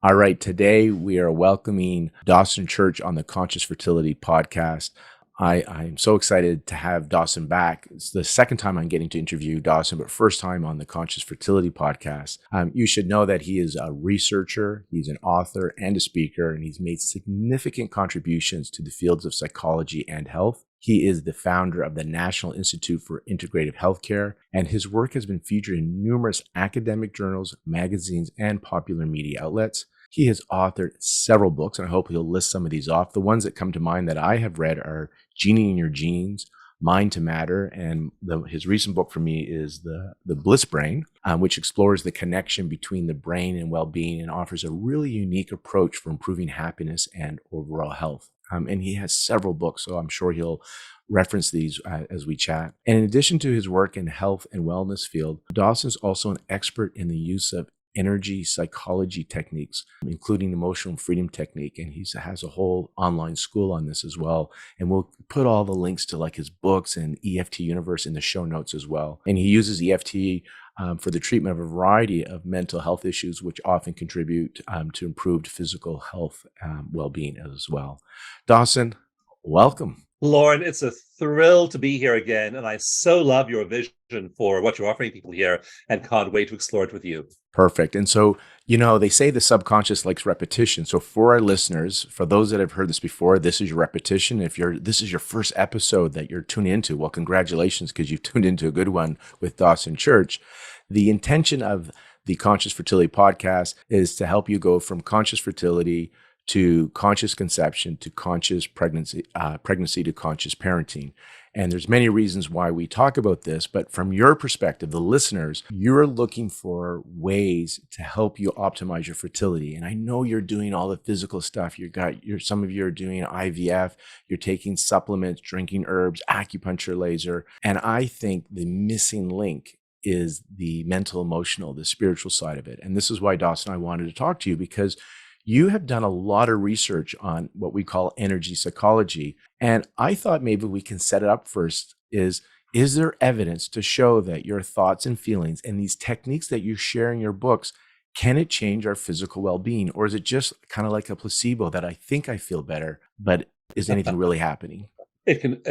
All right, today we are welcoming Dawson Church on the Conscious Fertility podcast. I'm so excited to have Dawson back. It's the second time I'm getting to interview Dawson, but first time on the Conscious Fertility podcast. You should know that he is a researcher, he's an author and a speaker, and he's made significant contributions to the fields of psychology and health. He is the founder of the National Institute for Integrative Healthcare, and his work has been featured in numerous academic journals, magazines, and popular media outlets. He has authored several books, and I hope he'll list some of these off. The ones that come to mind that I have read are Genie in Your Genes, Mind to Matter, and his recent book for me is the Bliss Brain, which explores the connection between the brain and well-being and offers a really unique approach for improving happiness and overall health. And he has several books, so I'm sure he'll reference these as we chat. And in addition to his work in health and wellness field, Dawson is also an expert in the use of energy psychology techniques, including emotional freedom technique. And he has a whole online school on this as well. And we'll put all the links to like his books and EFT Universe in the show notes as well. And he uses EFT for the treatment of a variety of mental health issues, which often contribute to improved physical health well-being as well. Dawson, welcome. Lauren, it's a thrill to be here again, and I so love your vision for what you're offering people here and can't wait to explore it with you. Perfect. And so, they say the subconscious likes repetition. So for our listeners, for those that have heard this before, this is your repetition. If this is your first episode that you're tuning into, well, congratulations, because you've tuned into a good one with Dawson Church. The intention of the Conscious Fertility podcast is to help you go from conscious fertility to conscious conception, to conscious pregnancy to conscious parenting. And there's many reasons why we talk about this, but from your perspective, the listeners, you're looking for ways to help you optimize your fertility. And I know you're doing all the physical stuff. Some of you are doing IVF, you're taking supplements, drinking herbs, acupuncture laser. And I think the missing link is the mental, emotional, the spiritual side of it. And this is why, Dawson, I wanted to talk to you, because you have done a lot of research on what we call energy psychology. And I thought maybe we can set it up first is there evidence to show that your thoughts and feelings and these techniques that you share in your books, can it change our physical well-being? Or is it just kind of like a placebo that I think I feel better, but is anything really happening? It can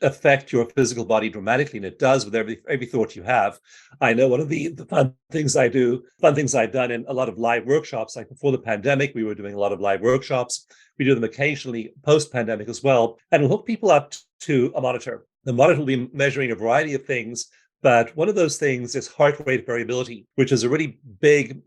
affect your physical body dramatically, and it does with every thought you have. I know one of the fun things I've done in a lot of live workshops, like before the pandemic, we were doing a lot of live workshops. We do them occasionally post-pandemic as well, and we'll hook people up to a monitor. The monitor will be measuring a variety of things, but one of those things is heart rate variability, which is a really big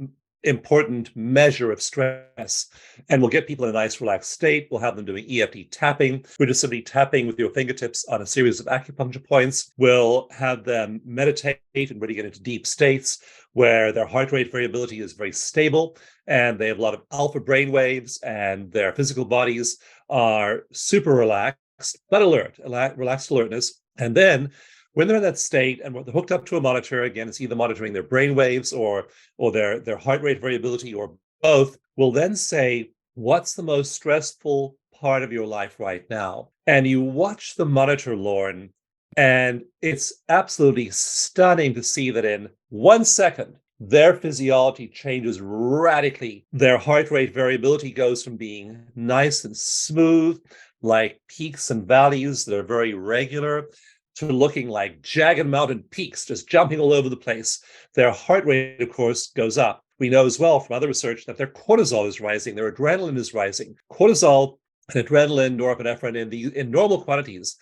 important measure of stress. And we'll get people in a nice relaxed state. We'll have them doing EFT tapping. We're just simply tapping with your fingertips on a series of acupuncture points. We'll have them meditate and really get into deep states where their heart rate variability is very stable and they have a lot of alpha brain waves and their physical bodies are super relaxed, but alert, relaxed alertness. And then when they're in that state and they're hooked up to a monitor, again, it's either monitoring their brain waves or their heart rate variability or both, we'll then say, what's the most stressful part of your life right now? And you watch the monitor, Lauren, and it's absolutely stunning to see that in 1 second, their physiology changes radically. Their heart rate variability goes from being nice and smooth, like peaks and valleys that are very regular, to looking like jagged mountain peaks, just jumping all over the place. Their heart rate, of course, goes up. We know as well from other research that their cortisol is rising, their adrenaline is rising. Cortisol and adrenaline, norepinephrine in normal quantities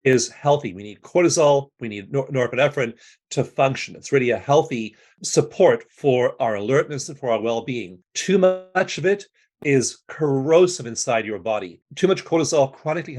is healthy. We need cortisol, we need norepinephrine to function. It's really a healthy support for our alertness and for our well-being. Too much of it is corrosive inside your body. Too much cortisol, chronically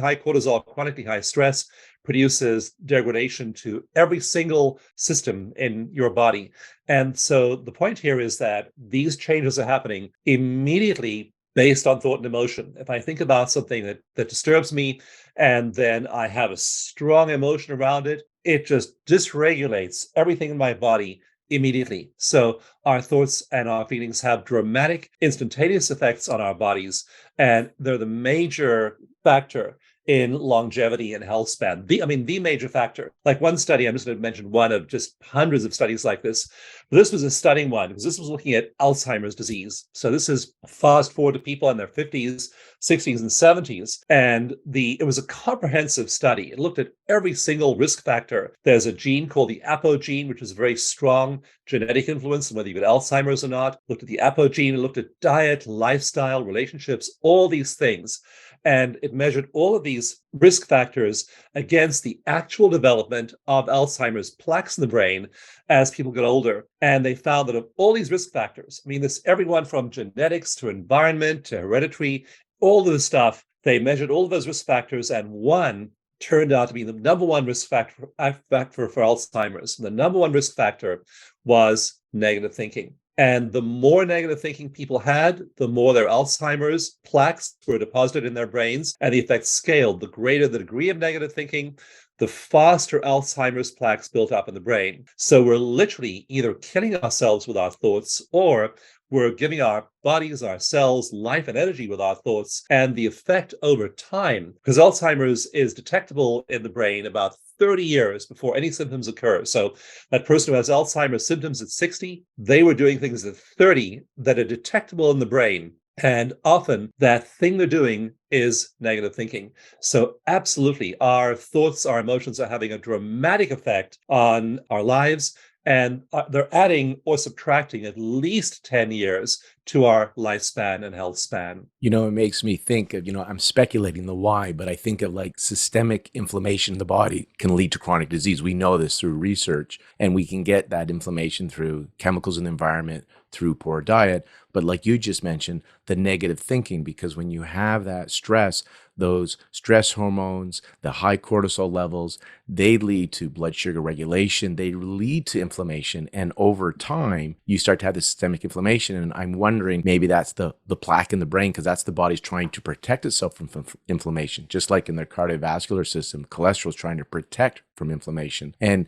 high stress produces degradation to every single system in your body. And so the point here is that these changes are happening immediately based on thought and emotion. If I think about something that disturbs me and then I have a strong emotion around it, it just dysregulates everything in my body immediately. So our thoughts and our feelings have dramatic, instantaneous effects on our bodies, and they're the major factor in longevity and health span. The major factor. Like one study, I'm just going to mention one of just hundreds of studies like this. But this was a stunning one because this was looking at Alzheimer's disease. So this is fast forward to people in their 50s, 60s, and 70s. And it was a comprehensive study. It looked at every single risk factor. There's a gene called the apogene, which is a very strong genetic influence on whether you get Alzheimer's or not. Looked at the apogene, it looked at diet, lifestyle, relationships, all these things. And it measured all of these risk factors against the actual development of Alzheimer's plaques in the brain as people get older. And they found that of all these risk factors, everyone from genetics to environment to hereditary, all of this stuff, they measured all of those risk factors, and one turned out to be the number one risk factor for Alzheimer's. And the number one risk factor was negative thinking. And the more negative thinking people had, the more their Alzheimer's plaques were deposited in their brains, and the effect scaled. The greater the degree of negative thinking, the faster Alzheimer's plaques built up in the brain. So we're literally either killing ourselves with our thoughts, or we're giving our bodies, our cells, life and energy with our thoughts. And the effect over time, because Alzheimer's is detectable in the brain about 30 years before any symptoms occur. So that person who has Alzheimer's symptoms at 60, they were doing things at 30 that are detectable in the brain. And often that thing they're doing is negative thinking. So absolutely, our thoughts, our emotions are having a dramatic effect on our lives. And they're adding or subtracting at least 10 years to our lifespan and health span. It makes me think of, I'm speculating the why, but I think of like systemic inflammation in the body can lead to chronic disease. We know this through research, and we can get that inflammation through chemicals in the environment, through poor diet. But like you just mentioned, the negative thinking, because when you have that stress, those stress hormones, the high cortisol levels, they lead to blood sugar regulation, they lead to inflammation. And over time, you start to have this systemic inflammation. And I'm wondering, maybe that's the plaque in the brain, because that's the body's trying to protect itself from inflammation. Just like in the cardiovascular system, cholesterol is trying to protect from inflammation. And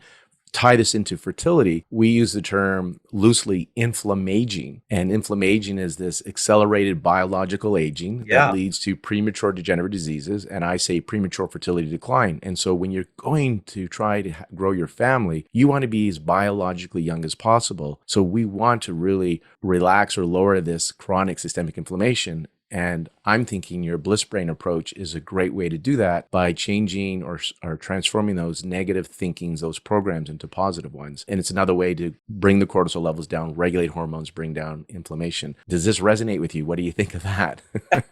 tie this into fertility, we use the term loosely inflammaging. And inflammaging is this accelerated biological aging that leads to premature degenerative diseases. And I say premature fertility decline. And so when you're going to try to grow your family, you want to be as biologically young as possible. So we want to really relax or lower this chronic systemic inflammation. And I'm thinking your Bliss Brain approach is a great way to do that by changing or transforming those negative thinkings, those programs, into positive ones. And it's another way to bring the cortisol levels down, regulate hormones, bring down inflammation. Does this resonate with you? What do you think of that?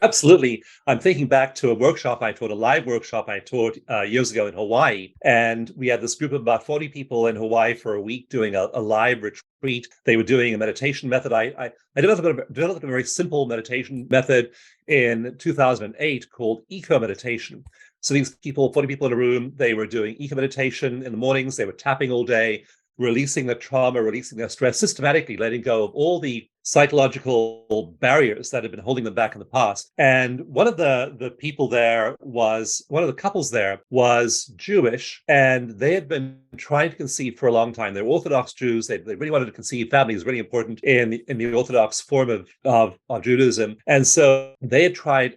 Absolutely. I'm thinking back to a live workshop I taught years ago in Hawaii. And we had this group of about 40 people in Hawaii for a week doing a live retreat. They were doing a meditation method. I developed a very simple meditation method in 2008 called eco meditation. So these people, 40 people in a room, they were doing eco meditation in the mornings. They were tapping all day, releasing their trauma, releasing their stress, systematically letting go of all the psychological barriers that had been holding them back in the past. And one of the couples there was Jewish, and they had been trying to conceive for a long time. They were Orthodox Jews. They really wanted to conceive. Family is really important in the Orthodox form of Judaism. And so they had tried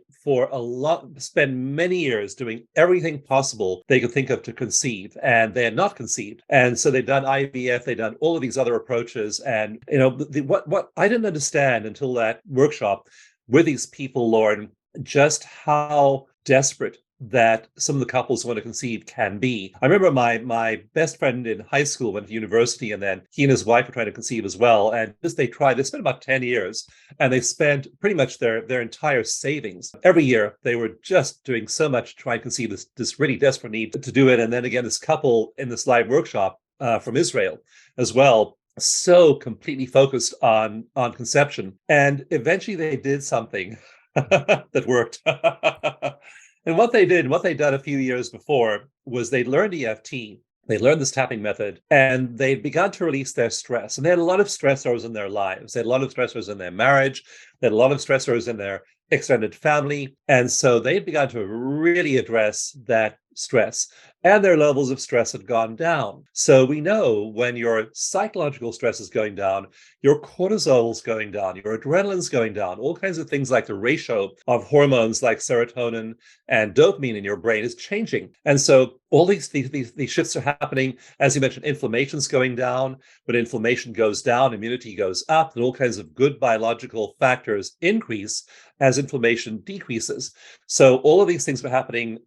spend many years doing everything possible they could think of to conceive, and they had not conceived. And so they'd done IVF, they'd done all of these other approaches. And what I didn't understand until that workshop with these people, Lauren, just how desperate that some of the couples who want to conceive can be. I remember my best friend in high school went to university, and then he and his wife were trying to conceive as well. And they spent about 10 years, and they spent pretty much their entire savings. Every year, they were just doing so much to try and conceive, this really desperate need to do it. And then again, this couple in this live workshop from Israel as well, so completely focused on conception. And eventually they did something that worked. And what they'd done a few years before was they'd learned EFT. They learned this tapping method, and they'd begun to release their stress. And they had a lot of stressors in their lives. They had a lot of stressors in their marriage. They had a lot of stressors in their extended family. And so they had begun to really address that stress, and their levels of stress had gone down. So we know when your psychological stress is going down, your cortisol's going down, your adrenaline's going down, all kinds of things like the ratio of hormones like serotonin and dopamine in your brain is changing. And so all these shifts are happening. As you mentioned, inflammation's going down. When inflammation goes down, immunity goes up, and all kinds of good biological factors increase as inflammation decreases. So all of these things were happening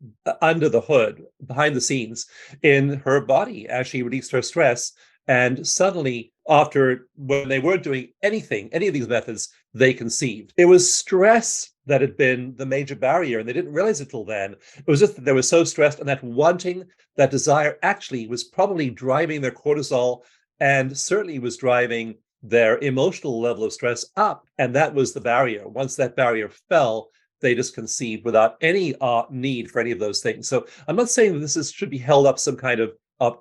under the hood, behind the scenes in her body as she released her stress. And suddenly, when they weren't doing anything, any of these methods, they conceived. It was stress that had been the major barrier, and they didn't realize it till then. It was just that they were so stressed, and that wanting, that desire actually was probably driving their cortisol, and certainly was driving their emotional level of stress up. And that was the barrier. Once that barrier fell, they just conceived without any need for any of those things. So I'm not saying that this should be held up some kind of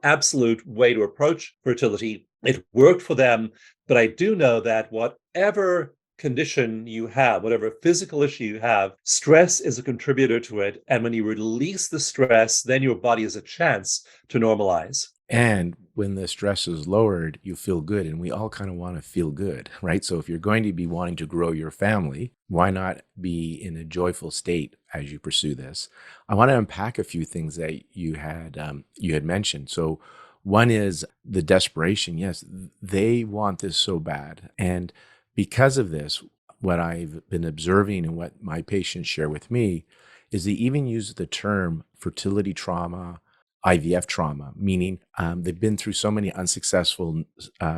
absolute way to approach fertility. It worked for them, but I do know that whatever condition you have, whatever physical issue you have, stress is a contributor to it. And when you release the stress, then your body has a chance to normalize. And when the stress is lowered, you feel good. And we all kind of want to feel good, right? So if you're going to be wanting to grow your family, why not be in a joyful state as you pursue this? I want to unpack a few things that you had mentioned. So one is the desperation. Yes, they want this so bad. And because of this, what I've been observing and what my patients share with me is they even use the term fertility trauma, IVF trauma, meaning they've been through so many unsuccessful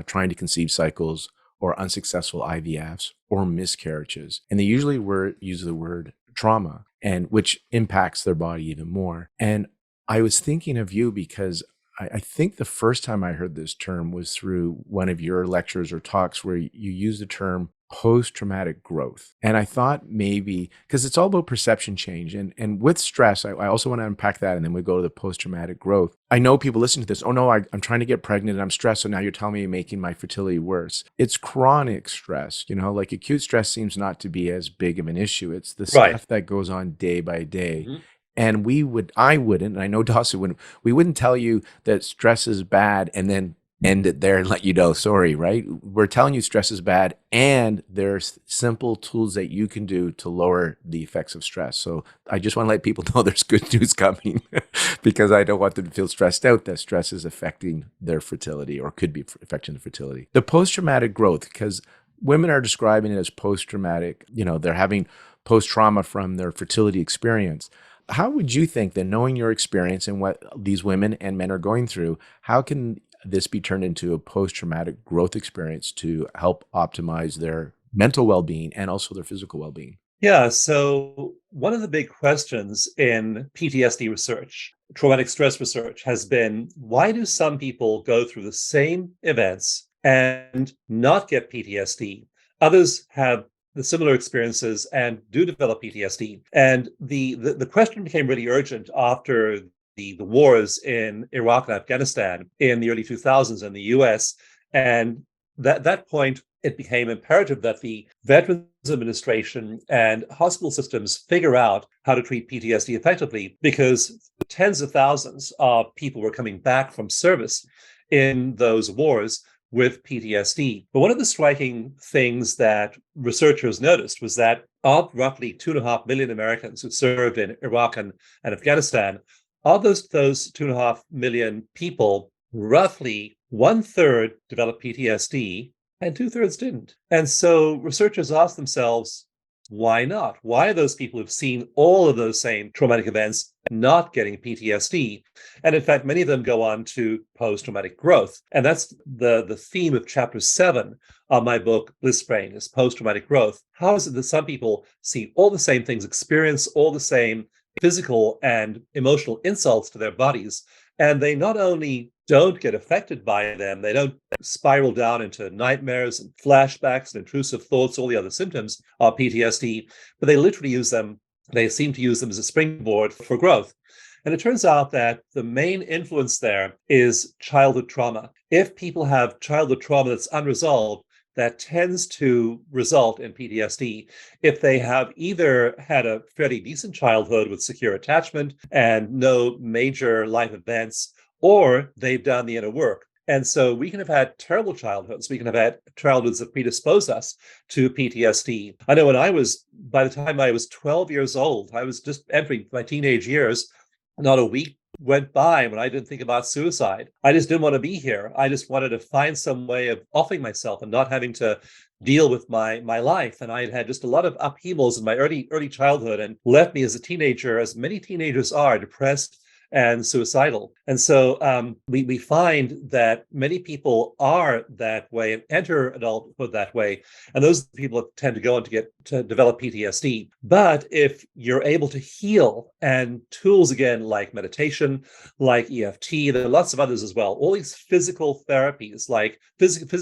trying to conceive cycles or unsuccessful IVFs or miscarriages. And they usually use the word trauma, and which impacts their body even more. And I was thinking of you because I think the first time I heard this term was through one of your lectures or talks where you used the term post-traumatic growth. And I thought maybe, because it's all about perception change. And with stress, I also want to unpack that, and then we go to the post-traumatic growth. I know people listen to this, oh no, I'm trying to get pregnant and I'm stressed, so now you're telling me you're making my fertility worse. It's chronic stress, like acute stress seems not to be as big of an issue. It's the stuff that goes on day by day. Mm-hmm. And I wouldn't, and I know Dawson wouldn't, we wouldn't tell you that stress is bad and then end it there and let you know, sorry, right? We're telling you stress is bad, and there's simple tools that you can do to lower the effects of stress. So I just want to let people know there's good news coming because I don't want them to feel stressed out that stress is affecting their fertility or could be affecting the fertility. The post-traumatic growth, because women are describing it as post-traumatic, they're having post-trauma from their fertility experience. How would you think that, knowing your experience and what these women and men are going through, how can this be turned into a post-traumatic growth experience to help optimize their mental well-being and also their physical well-being? Yeah, so one of the big questions in PTSD research, traumatic stress research, has been, why do some people go through the same events and not get PTSD? Others have the similar experiences and do develop PTSD. And the question became really urgent after the wars in Iraq and Afghanistan in the early 2000s in the US. And that point, it became imperative that the Veterans Administration and hospital systems figure out how to treat PTSD effectively, because tens of thousands of people were coming back from service in those wars with PTSD. But one of the striking things that researchers noticed was that of roughly 2.5 million Americans who served in Iraq and Afghanistan, of those 2.5 million people, roughly 1/3 developed PTSD and 2/3 didn't. And so researchers asked themselves, why not? Why are those people who've seen all of those same traumatic events not getting PTSD? And in fact, many of them go on to post-traumatic growth. And that's the theme of chapter 7 of my book, Blissful, is post-traumatic growth. How is it that some people see all the same things, experience all the same physical and emotional insults to their bodies, and they not only don't get affected by them, they don't spiral down into nightmares and flashbacks and intrusive thoughts, all the other symptoms of PTSD, but they seem to use them as a springboard for growth. And it turns out that the main influence there is childhood trauma. If people have childhood trauma that's unresolved, that tends to result in PTSD if they have either had a fairly decent childhood with secure attachment and no major life events, or they've done the inner work. And so we can have had terrible childhoods. We can have had childhoods that predispose us to PTSD. I know by the time I was 12 years old, I was just entering my teenage years. Not a week went by when I didn't think about suicide. I just didn't want to be here. I just wanted to find some way of offing myself and not having to deal with my life. And I had just a lot of upheavals in my early childhood, and left me as a teenager, as many teenagers are, depressed and suicidal. And so we find that many people are that way and enter adulthood that way. And those people tend to go on to develop PTSD. But if you're able to heal, and tools again like meditation, like EFT, there are lots of others as well, all these physical therapies like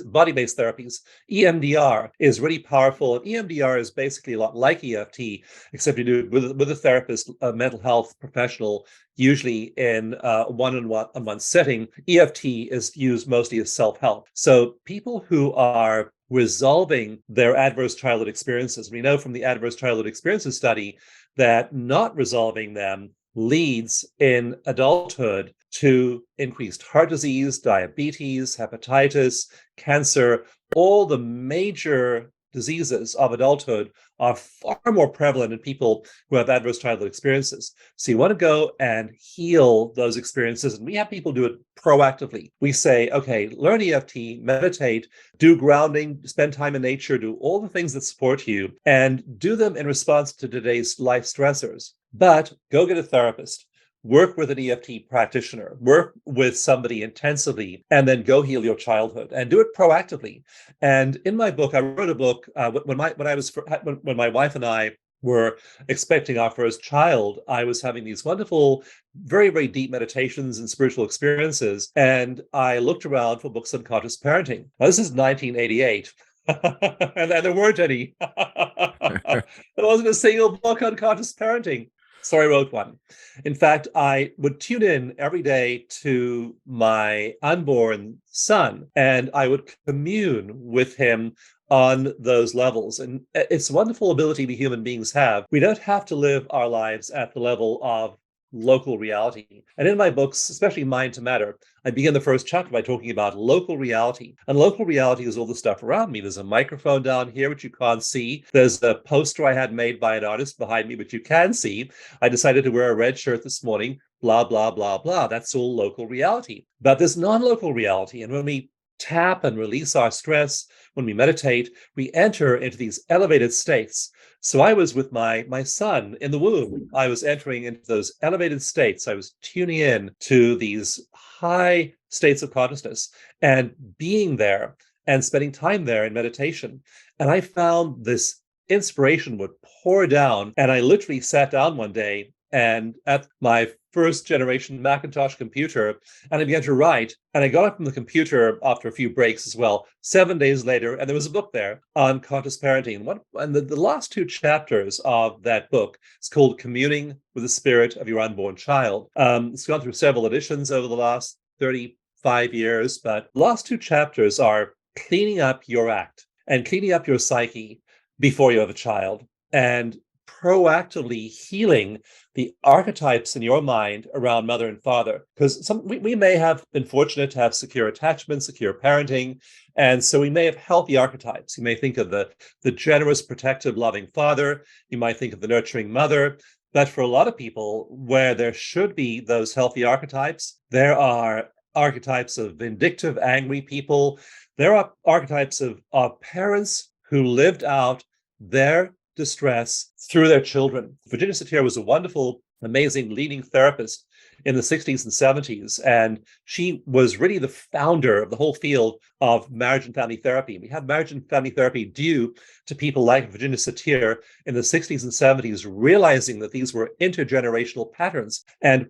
body-based therapies, EMDR is really powerful. And EMDR is basically a lot like EFT, except you do it with a therapist, a mental health professional, usually in a one-on-one setting. EFT is used mostly as self-help. So people who are resolving their adverse childhood experiences, we know from the adverse childhood experiences study that not resolving them leads in adulthood to increased heart disease, diabetes, hepatitis, cancer. All the major diseases of adulthood are far more prevalent in people who have adverse childhood experiences. So you want to go and heal those experiences. And we have people do it proactively. We say, okay, learn EFT, meditate, do grounding, spend time in nature, do all the things that support you, and do them in response to today's life stressors. But go get a therapist. Work with an EFT practitioner, work with somebody intensively, and then go heal your childhood, and do it proactively. And in my book, I wrote a book when my wife and I were expecting our first child. I was having these wonderful, very, very deep meditations and spiritual experiences, and I looked around for books on conscious parenting. Now, this is 1988. And there weren't any. There wasn't a single book on conscious parenting. So I wrote one. In fact, I would tune in every day to my unborn son, and I would commune with him on those levels. And it's a wonderful ability we human beings have. We don't have to live our lives at the level of local reality. And in my books, especially Mind to Matter, I begin the first chapter by talking about local reality. And local reality is all the stuff around me. There's a microphone down here, which you can't see. There's a poster I had made by an artist behind me, which you can see. I decided to wear a red shirt this morning, blah, blah, blah, blah. That's all local reality. But there's non-local reality. And when we tap and release our stress, when we meditate, we enter into these elevated states. So I was with my son in the womb. I was entering into those elevated states. I was tuning in to these high states of consciousness and being there and spending time there in meditation. And I found this inspiration would pour down. And I literally sat down one day and at my first generation Macintosh computer, and I began to write. And I got up from the computer after a few breaks as well, 7 days later, and there was a book there on conscious parenting. And the last two chapters of that book is called Communing with the Spirit of Your Unborn Child. It's gone through several editions over the last 35 years, but the last two chapters are cleaning up your act and cleaning up your psyche before you have a child, and proactively healing the archetypes in your mind around mother and father. Because we may have been fortunate to have secure attachment, secure parenting, and so we may have healthy archetypes. You may think of the generous, protective, loving father. You might think of the nurturing mother. But for a lot of people, where there should be those healthy archetypes, there are archetypes of vindictive, angry people. There are archetypes of parents who lived out their distress through their children. Virginia Satir was a wonderful, amazing leading therapist in the 60s and 70s, and she was really the founder of the whole field of marriage and family therapy. We have marriage and family therapy due to people like Virginia Satir in the 60s and 70s, realizing that these were intergenerational patterns. And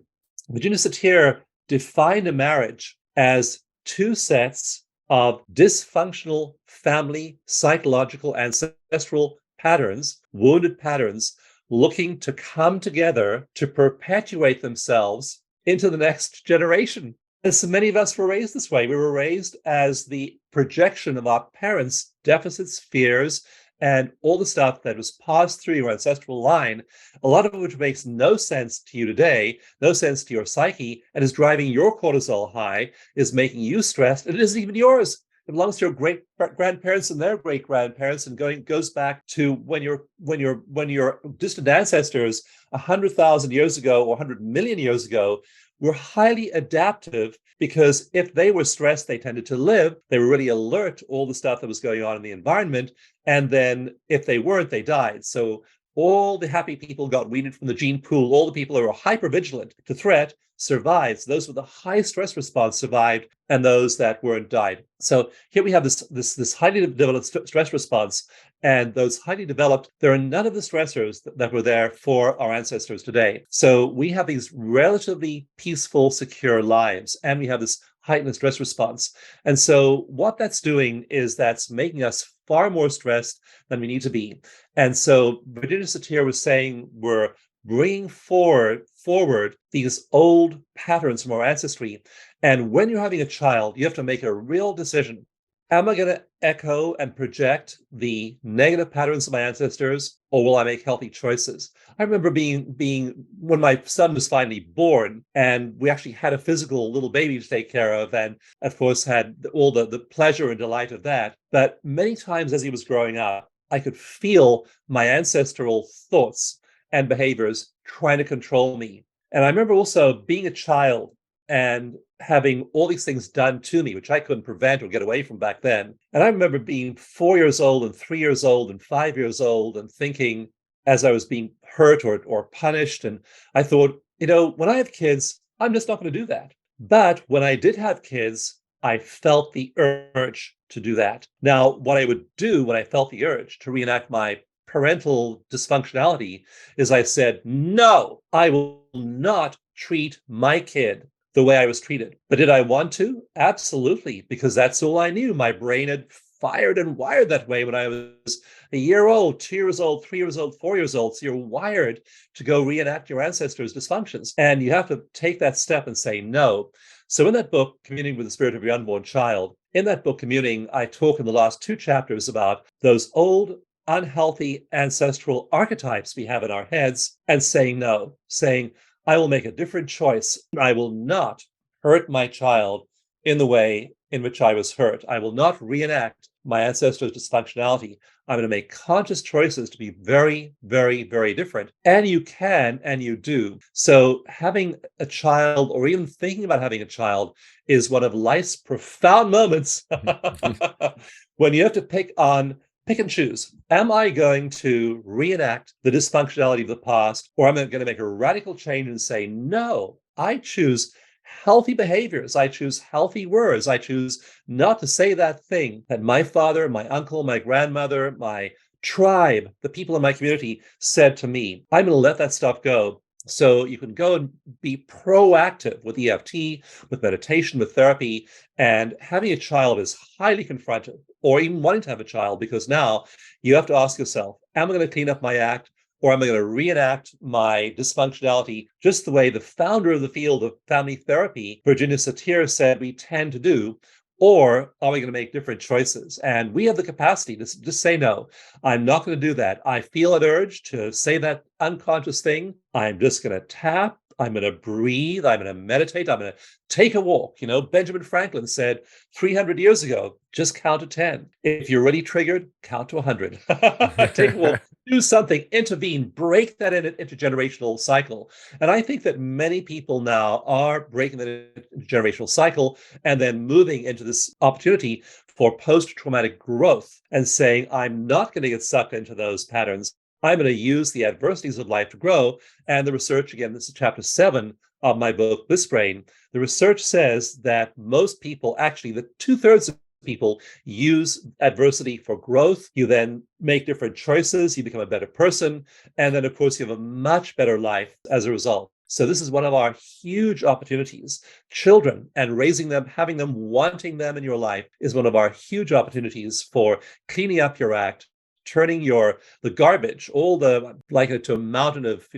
Virginia Satir defined a marriage as two sets of dysfunctional family, psychological, ancestral patterns, wounded patterns, looking to come together to perpetuate themselves into the next generation. And so many of us were raised this way. We were raised as the projection of our parents' deficits, fears, and all the stuff that was passed through your ancestral line, a lot of it which makes no sense to you today, no sense to your psyche, and is driving your cortisol high, is making you stressed, and it isn't even yours. It belongs to your great grandparents and their great grandparents, and goes back to when your distant ancestors 100,000 years ago or 100 million years ago were highly adaptive, because if they were stressed, they tended to live. They were really alert to all the stuff that was going on in the environment. And then if they weren't, they died. So all the happy people got weeded from the gene pool. All the people who were hypervigilant to threat survived. So those with a high stress response survived, and those that weren't died. So here we have this highly developed stress response, and those highly developed, there are none of the stressors that were there for our ancestors today. So we have these relatively peaceful, secure lives, and we have this heightened stress response. And so what that's doing is that's making us far more stressed than we need to be. And so Virginia Satir was saying we're bringing forward these old patterns from our ancestry. And when you're having a child, you have to make a real decision. Am I going to echo and project the negative patterns of my ancestors, or will I make healthy choices? I remember being when my son was finally born, and we actually had a physical little baby to take care of, and of course had all the pleasure and delight of that. But many times as he was growing up, I could feel my ancestral thoughts and behaviors trying to control me. And I remember also being a child and having all these things done to me, which I couldn't prevent or get away from back then. And I remember being 4 years old and 3 years old and 5 years old and thinking, as I was being hurt or punished, and I thought, when I have kids, I'm just not going to do that. But when I did have kids, I felt the urge to do that. Now, what I would do when I felt the urge to reenact my parental dysfunctionality is I said, no, I will not treat my kid the way I was treated. But did I want to? Absolutely, because that's all I knew. My brain had fired and wired that way when I was a year old, 2 years old, 3 years old, 4 years old. So you're wired to go reenact your ancestors' dysfunctions. And you have to take that step and say no. So in that book, Communing with the Spirit of Your Unborn Child, in that book, Communing, I talk in the last 2 chapters about those old unhealthy ancestral archetypes we have in our heads, and saying no, saying, I will make a different choice. I will not hurt my child in the way in which I was hurt. I will not reenact my ancestors' dysfunctionality. I'm going to make conscious choices to be very, very, very different. And you can, and you do. So having a child, or even thinking about having a child, is one of life's profound moments when you have to pick and choose. Am I going to reenact the dysfunctionality of the past, or am I going to make a radical change and say, no, I choose healthy behaviors. I choose healthy words. I choose not to say that thing that my father, my uncle, my grandmother, my tribe, the people in my community said to me. I'm going to let that stuff go. So you can go and be proactive with EFT, with meditation, with therapy, and having a child is highly confrontive, or even wanting to have a child, because now you have to ask yourself, am I going to clean up my act, or am I going to reenact my dysfunctionality just the way the founder of the field of family therapy, Virginia Satir, said we tend to do? Or are we going to make different choices? And we have the capacity to just say, no, I'm not going to do that. I feel an urge to say that unconscious thing. I'm just going to tap. I'm going to breathe. I'm going to meditate. I'm going to take a walk. Benjamin Franklin said 300 years ago, just count to 10. If you're already triggered, count to 100. Take a walk. Do something, intervene, break that intergenerational cycle. And I think that many people now are breaking that intergenerational cycle and then moving into this opportunity for post-traumatic growth and saying, I'm not going to get sucked into those patterns. I'm going to use the adversities of life to grow. And the research, again, this is chapter 7 of my book, Bliss Brain. The research says that most people, actually, the 2/3 of people use adversity for growth. You then make different choices. You become a better person. And then, of course, you have a much better life as a result. So this is one of our huge opportunities. Children and raising them, having them, wanting them in your life is one of our huge opportunities for cleaning up your act, turning the garbage, all the like to a mountain of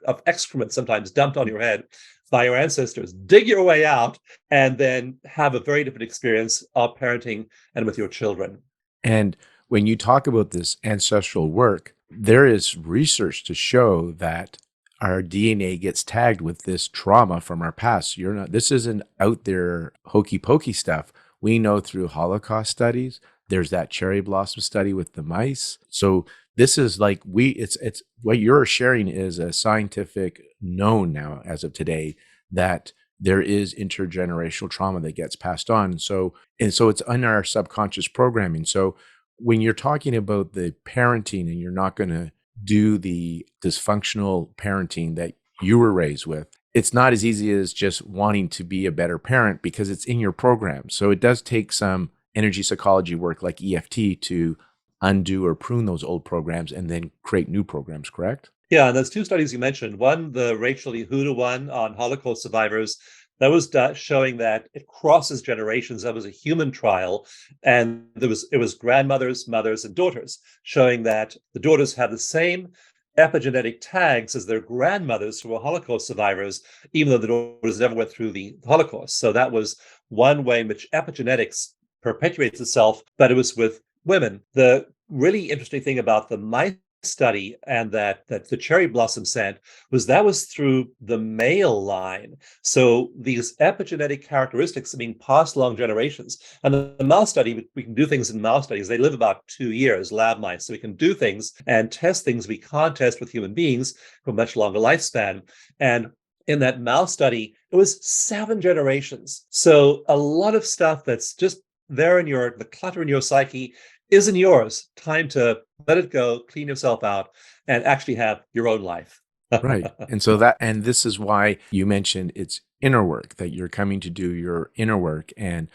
of excrement sometimes dumped on your head by your ancestors, dig your way out, and then have a very different experience of parenting and with your children. And when you talk about this ancestral work, there is research to show that our DNA gets tagged with this trauma from our past. This isn't out there hokey pokey stuff. We know through Holocaust studies, there's that cherry blossom study with the mice. So this is like it's what you're sharing is a scientific known now as of today that there is intergenerational trauma that gets passed on. So it's in our subconscious programming. So when you're talking about the parenting and you're not going to do the dysfunctional parenting that you were raised with, it's not as easy as just wanting to be a better parent because it's in your program. So it does take some energy psychology work like EFT to undo or prune those old programs and then create new programs, correct? Yeah, and there's two studies you mentioned. One, the Rachel Yehuda one on Holocaust survivors, that was showing that it crosses generations. That was a human trial, and it was grandmothers, mothers, and daughters, showing that the daughters have the same epigenetic tags as their grandmothers who were Holocaust survivors, even though the daughters never went through the Holocaust. So that was one way in which epigenetics perpetuates itself, but it was with women. The really interesting thing about the mice study and that the cherry blossom scent was through the male line. So these epigenetic characteristics are being passed along generations. And the mouse study, we can do things in mouse studies. They live about 2 years, lab mice. So we can do things and test things we can't test with human beings for a much longer lifespan. And in that mouse study, it was 7 generations. So a lot of stuff that's just there in the clutter in your psyche isn't yours. Time to let it go, clean yourself out, and actually have your own life. Right. And this is why you mentioned it's inner work, that you're coming to do your inner work. And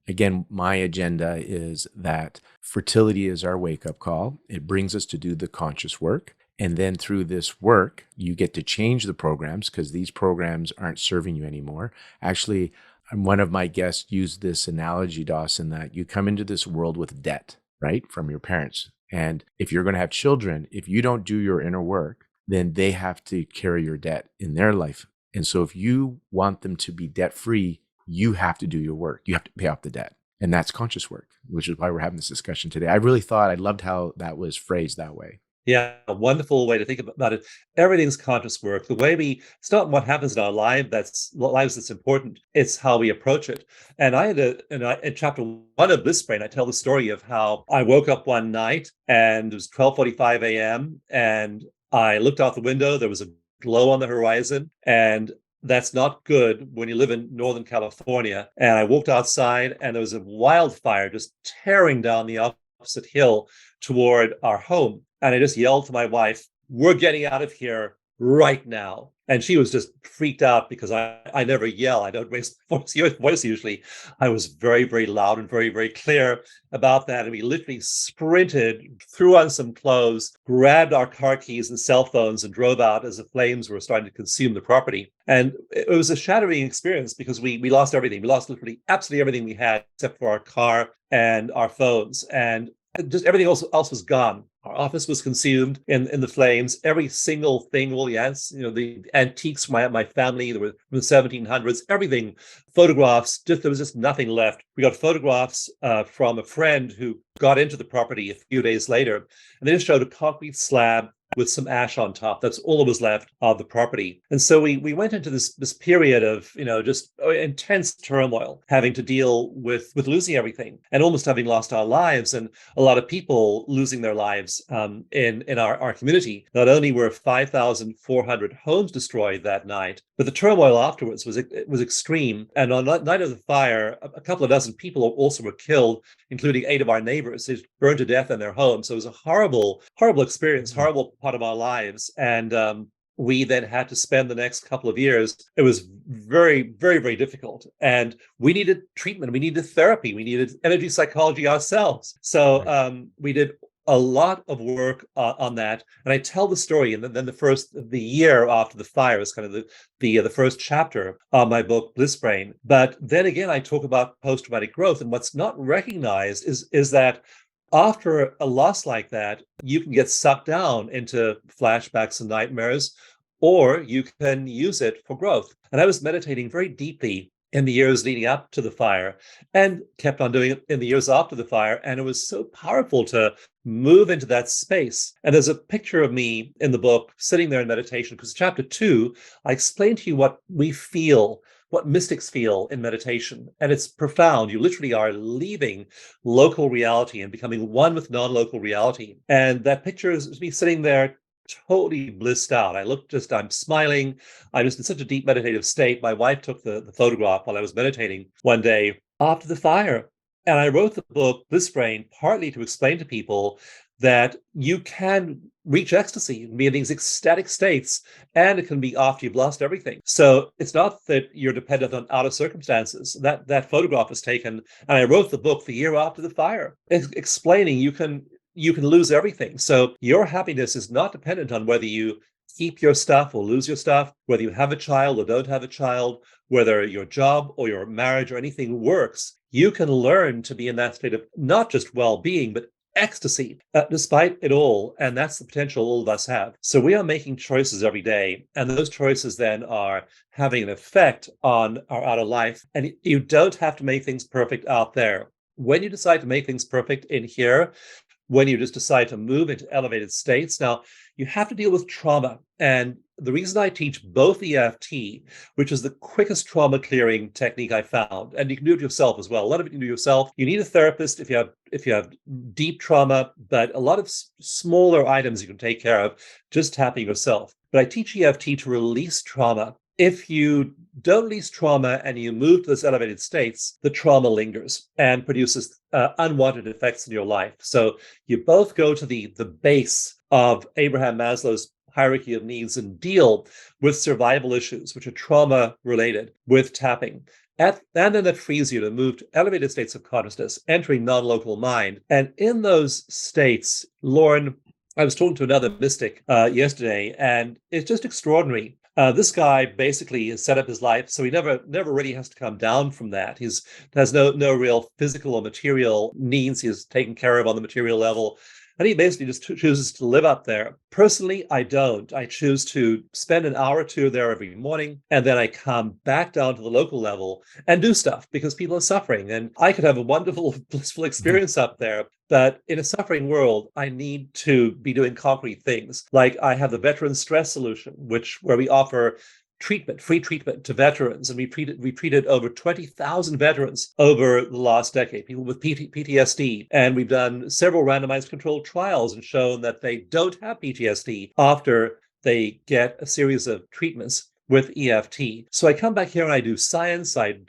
again, my agenda is that fertility is our wake-up call. It brings us to do the conscious work. And then through this work, you get to change the programs because these programs aren't serving you anymore. Actually, one of my guests used this analogy, Dawson, that you come into this world with debt, right, from your parents. And if you're going to have children, if you don't do your inner work, then they have to carry your debt in their life. And so if you want them to be debt-free, you have to do your work. You have to pay off the debt. And that's conscious work, which is why we're having this discussion today. I loved how that was phrased that way. Yeah, a wonderful way to think about it. Everything's conscious work. It's not what happens in our lives that's important. It's how we approach it. And in chapter 1 of Blissful, I tell the story of how I woke up one night and it was 12:45 a.m. and I looked out the window. There was a glow on the horizon, and that's not good when you live in Northern California. And I walked outside and there was a wildfire just tearing down the opposite hill toward our home. And I just yelled to my wife, "We're getting out of here right now." And she was just freaked out because I never yell. I don't raise voice usually. I was very, very loud and very, very clear about that. And we literally sprinted, threw on some clothes, grabbed our car keys and cell phones and drove out as the flames were starting to consume the property. And it was a shattering experience because we lost everything. We lost literally absolutely everything we had except for our car and our phones. And just everything else was gone. Our office was consumed in the flames. Every single thing, all the antiques from my family, there were from the 1700s, everything, photographs, there was just nothing left. We got photographs from a friend who got into the property a few days later, and they just showed a concrete slab with some ash on top. That's all that was left of the property. And so we went into this period of, just intense turmoil, having to deal with losing everything and almost having lost our lives, and a lot of people losing their lives in our community. Not only were 5,400 homes destroyed that night, but the turmoil afterwards was extreme. And on the night of the fire, a couple of dozen people also were killed, including 8 of our neighbors. They burned to death in their homes. So it was a horrible, horrible experience, horrible part of our lives. And we then had to spend the next couple of years. It was very, very, very difficult. And we needed treatment. We needed therapy. We needed energy psychology ourselves. So we did a lot of work on that. And I tell the story. And then the year after the fire is kind of the first chapter of my book, Bliss Brain. But then again, I talk about post-traumatic growth. And what's not recognized is that after a loss like that, you can get sucked down into flashbacks and nightmares, or you can use it for growth. And I was meditating very deeply in the years leading up to the fire and kept on doing it in the years after the fire. And it was so powerful to move into that space. And there's a picture of me in the book sitting there in meditation, because chapter 2, I explain to you what we feel, what mystics feel in meditation. And it's profound. You literally are leaving local reality and becoming one with non-local reality. And that picture is me sitting there totally blissed out. I'm smiling. I'm just in such a deep meditative state. My wife took the photograph while I was meditating one day after the fire. And I wrote the book, Bliss Brain, partly to explain to people that you can reach ecstasy and be in these ecstatic states, and it can be after you've lost everything. So it's not that you're dependent on outer circumstances. That photograph was taken, and I wrote the book the year after the fire, explaining you can lose everything. So your happiness is not dependent on whether you keep your stuff or lose your stuff, whether you have a child or don't have a child, whether your job or your marriage or anything works. You can learn to be in that state of not just well-being, but ecstasy, despite it all. And that's the potential all of us have. So we are making choices every day. And those choices then are having an effect on our outer life. And you don't have to make things perfect out there. When you decide to make things perfect in here, when you just decide to move into elevated states, now you have to deal with trauma. And the reason I teach both EFT, which is the quickest trauma clearing technique I found, and you can do it yourself as well. A lot of it you can do yourself. You need a therapist if you have deep trauma, but a lot of smaller items you can take care of just tapping yourself. But I teach EFT to release trauma. If you don't release trauma and you move to those elevated states, the trauma lingers and produces unwanted effects in your life. So you both go to the base of Abraham Maslow's hierarchy of needs and deal with survival issues, which are trauma related, with tapping. And then that frees you to move to elevated states of consciousness, entering non-local mind. And in those states, Lauren, I was talking to another mystic yesterday, and it's just extraordinary. This guy basically has set up his life so he never really has to come down from that. He has no real physical or material needs. He's taken care of on the material level. And he basically just chooses to live up there. Personally, I don't. I choose to spend an hour or two there every morning, and then I come back down to the local level and do stuff because people are suffering. And I could have a wonderful, blissful experience up there. But in a suffering world, I need to be doing concrete things. Like I have the Veteran Stress Solution, where we offer free treatment to veterans. And we treated over 20,000 veterans over the last decade, people with PTSD. And we've done several randomized controlled trials and shown that they don't have PTSD after they get a series of treatments with EFT. So I come back here and I do science. I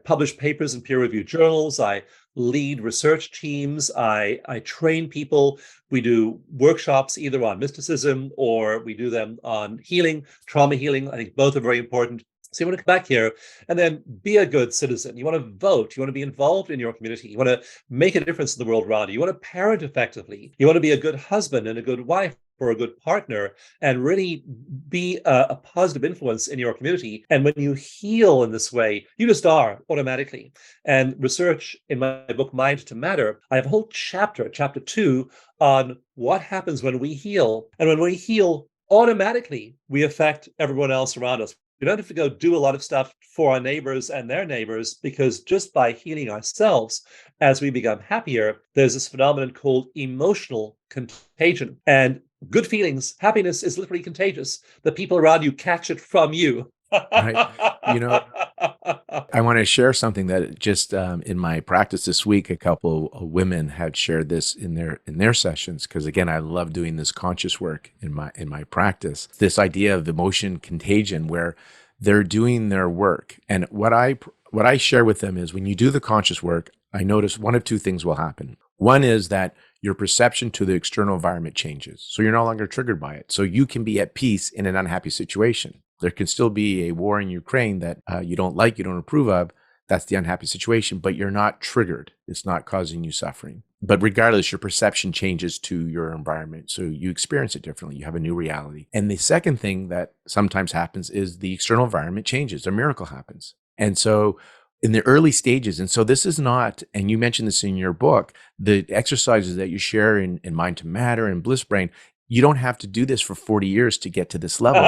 publish papers in peer-reviewed journals. I lead research teams. I train people. We do workshops either on mysticism or we do them on healing, trauma healing. I think both are very important. So you want to come back here and then be a good citizen. You want to vote. You want to be involved in your community. You want to make a difference in the world around you. You want to parent effectively. You want to be a good husband and a good wife or a good partner and really be a positive influence in your community. And when you heal in this way, you just are automatically. And research in my book, Mind to Matter, I have a whole chapter 2, on what happens when we heal. And when we heal, automatically, we affect everyone else around us. We don't have to go do a lot of stuff for our neighbors and their neighbors, because just by healing ourselves, as we become happier, there's this phenomenon called emotional contagion. And good feelings, happiness is literally contagious. The people around you catch it from you. Right. I want to share something that just in my practice this week, a couple of women had shared this in their sessions, because again, I love doing this conscious work in my practice. This idea of emotion contagion, where they're doing their work, and what I share with them is when you do the conscious work, I notice one of two things will happen. One is that your perception to the external environment changes, so you're no longer triggered by it. So you can be at peace in an unhappy situation. There can still be a war in Ukraine that you don't like, you don't approve of. That's the unhappy situation, but you're not triggered. It's not causing you suffering. But regardless, your perception changes to your environment. So you experience it differently. You have a new reality. And the second thing that sometimes happens is the external environment changes. A miracle happens. And so in the early stages. And so this is not, and you mentioned this in your book, the exercises that you share in Mind to Matter and Bliss Brain, you don't have to do this for 40 years to get to this level.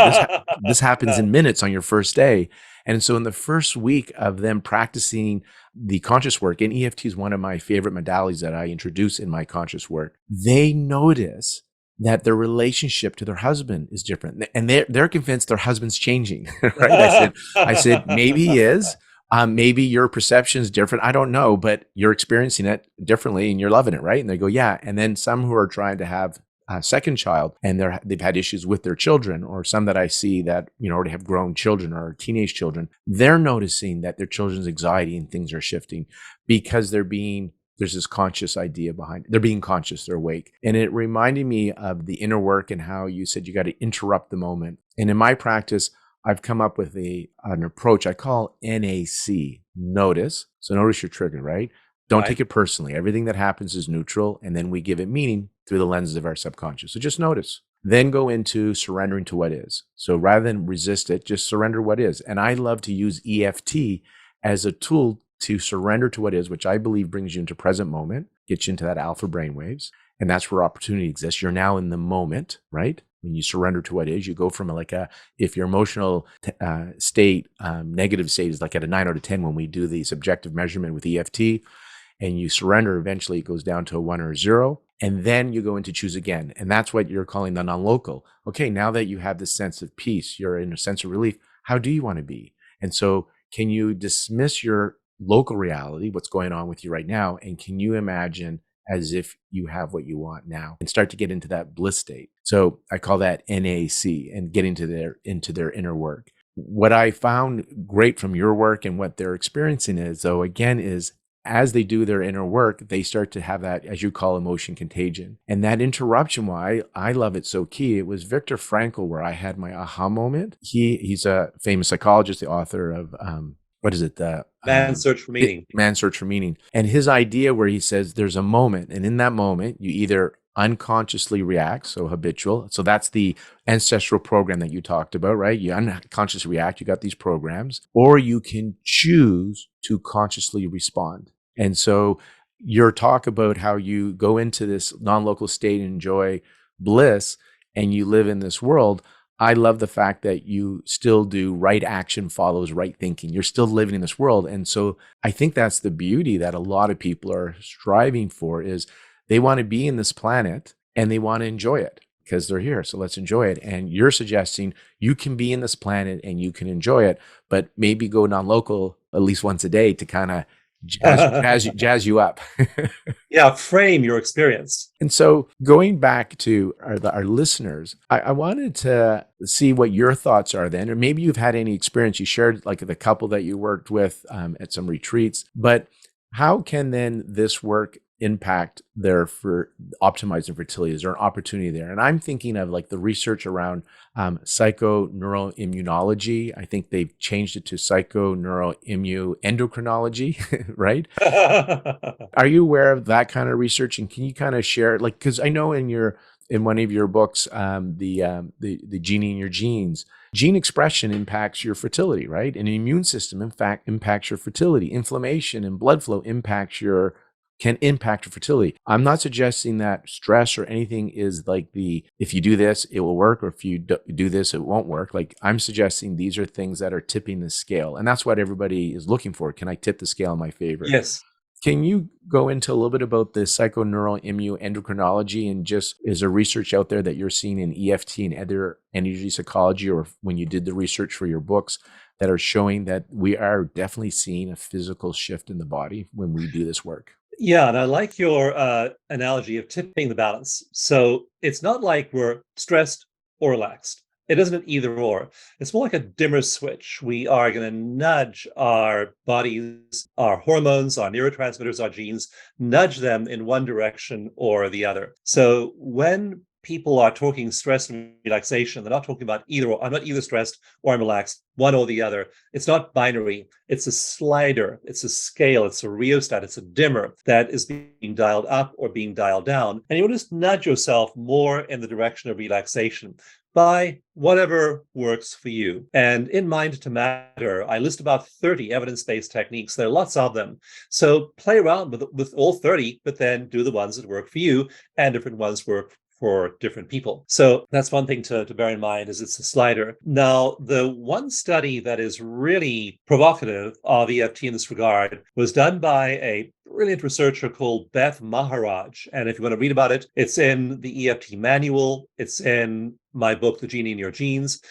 This happens in minutes on your first day. And so in the first week of them practicing the conscious work, and EFT is one of my favorite modalities that I introduce in my conscious work, they notice that their relationship to their husband is different. And they're convinced their husband's changing, right? I said, maybe he is. Maybe your perception is different. I don't know, but you're experiencing it differently and you're loving it, right? And they go, yeah. And then some who are trying to have a second child and they've had issues with their children, or some that I see that, already have grown children or teenage children, they're noticing that their children's anxiety and things are shifting because there's this conscious idea behind it. They're being conscious, they're awake. And it reminded me of the inner work and how you said you got to interrupt the moment. And in my practice, I've come up with an approach I call NAC, notice. So notice your trigger, right? Don't take it personally. Everything that happens is neutral, and then we give it meaning through the lenses of our subconscious. So just notice. Then go into surrendering to what is. So rather than resist it, just surrender what is. And I love to use EFT as a tool to surrender to what is, which I believe brings you into present moment, gets you into that alpha brainwaves. And that's where opportunity exists. You're now in the moment, right? When you surrender to what is, you go from if your emotional state, negative state is like at a 9 out of 10 when we do the subjective measurement with EFT, and you surrender, eventually it goes down to a 1 or a 0. And then you go into choose again. And that's what you're calling the non-local. Okay, now that you have this sense of peace, you're in a sense of relief, how do you want to be? And so can you dismiss your local reality, what's going on with you right now, and can you imagine as if you have what you want now and start to get into that bliss state? So I call that NAC, and get into their inner work. What I found great from your work and what they're experiencing is, though, again, is as they do their inner work, they start to have that, as you call, emotion contagion. And that interruption, why I love it so key, it was Viktor Frankl where I had my aha moment. He's a famous psychologist, the author of, Man's Search for Meaning. Man's Search for Meaning. And his idea where he says there's a moment, and in that moment, you either unconsciously react, so habitual. So that's the ancestral program that you talked about, right? You unconsciously react, you got these programs, or you can choose to consciously respond. And so your talk about how you go into this non-local state and enjoy bliss and you live in this world, I love the fact that you still do right action follows right thinking. You're still living in this world. And so I think that's the beauty that a lot of people are striving for, is they want to be in this planet and they want to enjoy it because they're here. So let's enjoy it. And you're suggesting you can be in this planet and you can enjoy it, but maybe go non-local at least once a day to kind of jazz you up. Yeah, frame your experience. And so going back to our listeners, I wanted to see what your thoughts are then, or maybe you've had any experience. You shared like the couple that you worked with at some retreats, but how can then this work impact for optimizing fertility? Is there an opportunity there? And I'm thinking of like the research around psychoneuroimmunology. I think they've changed it to psychoneuroendocrinology, right? Are you aware of that kind of research? And can you kind of share, like, because I know in one of your books, the genie in your genes, gene expression impacts your fertility, right? And the immune system, in fact, impacts your fertility. Inflammation and blood flow can impact your fertility. I'm not suggesting that stress or anything is like if you do this, it will work, or if you do this, it won't work. Like, I'm suggesting these are things that are tipping the scale. And that's what everybody is looking for. Can I tip the scale in my favor? Yes. Can you go into a little bit about the psychoneuroimmunoendocrinology, and just is there research out there that you're seeing in EFT and other energy psychology, or when you did the research for your books, that are showing that we are definitely seeing a physical shift in the body when we do this work? Yeah, and I like your analogy of tipping the balance. So it's not like we're stressed or relaxed. It isn't an either or. It's more like a dimmer switch. We are going to nudge our bodies, our hormones, our neurotransmitters, our genes, nudge them in one direction or the other. So when people are talking stress and relaxation, they're not talking about either or. I'm not either stressed or I'm relaxed, one or the other. It's not binary. It's a slider. It's a scale. It's a rheostat. It's a dimmer that is being dialed up or being dialed down. And you will just nudge yourself more in the direction of relaxation. by whatever works for you. And in Mind to Matter, I list about 30 evidence-based techniques. There are lots of them. So play around with all 30, but then do the ones that work for you, and different ones work for different people. So that's one thing to bear in mind, is it's a slider. Now, the one study that is really provocative of EFT in this regard was done by a brilliant researcher called Beth Maharaj. And if you want to read about it, it's in the EFT manual. It's in my book, The Genie in Your Genes.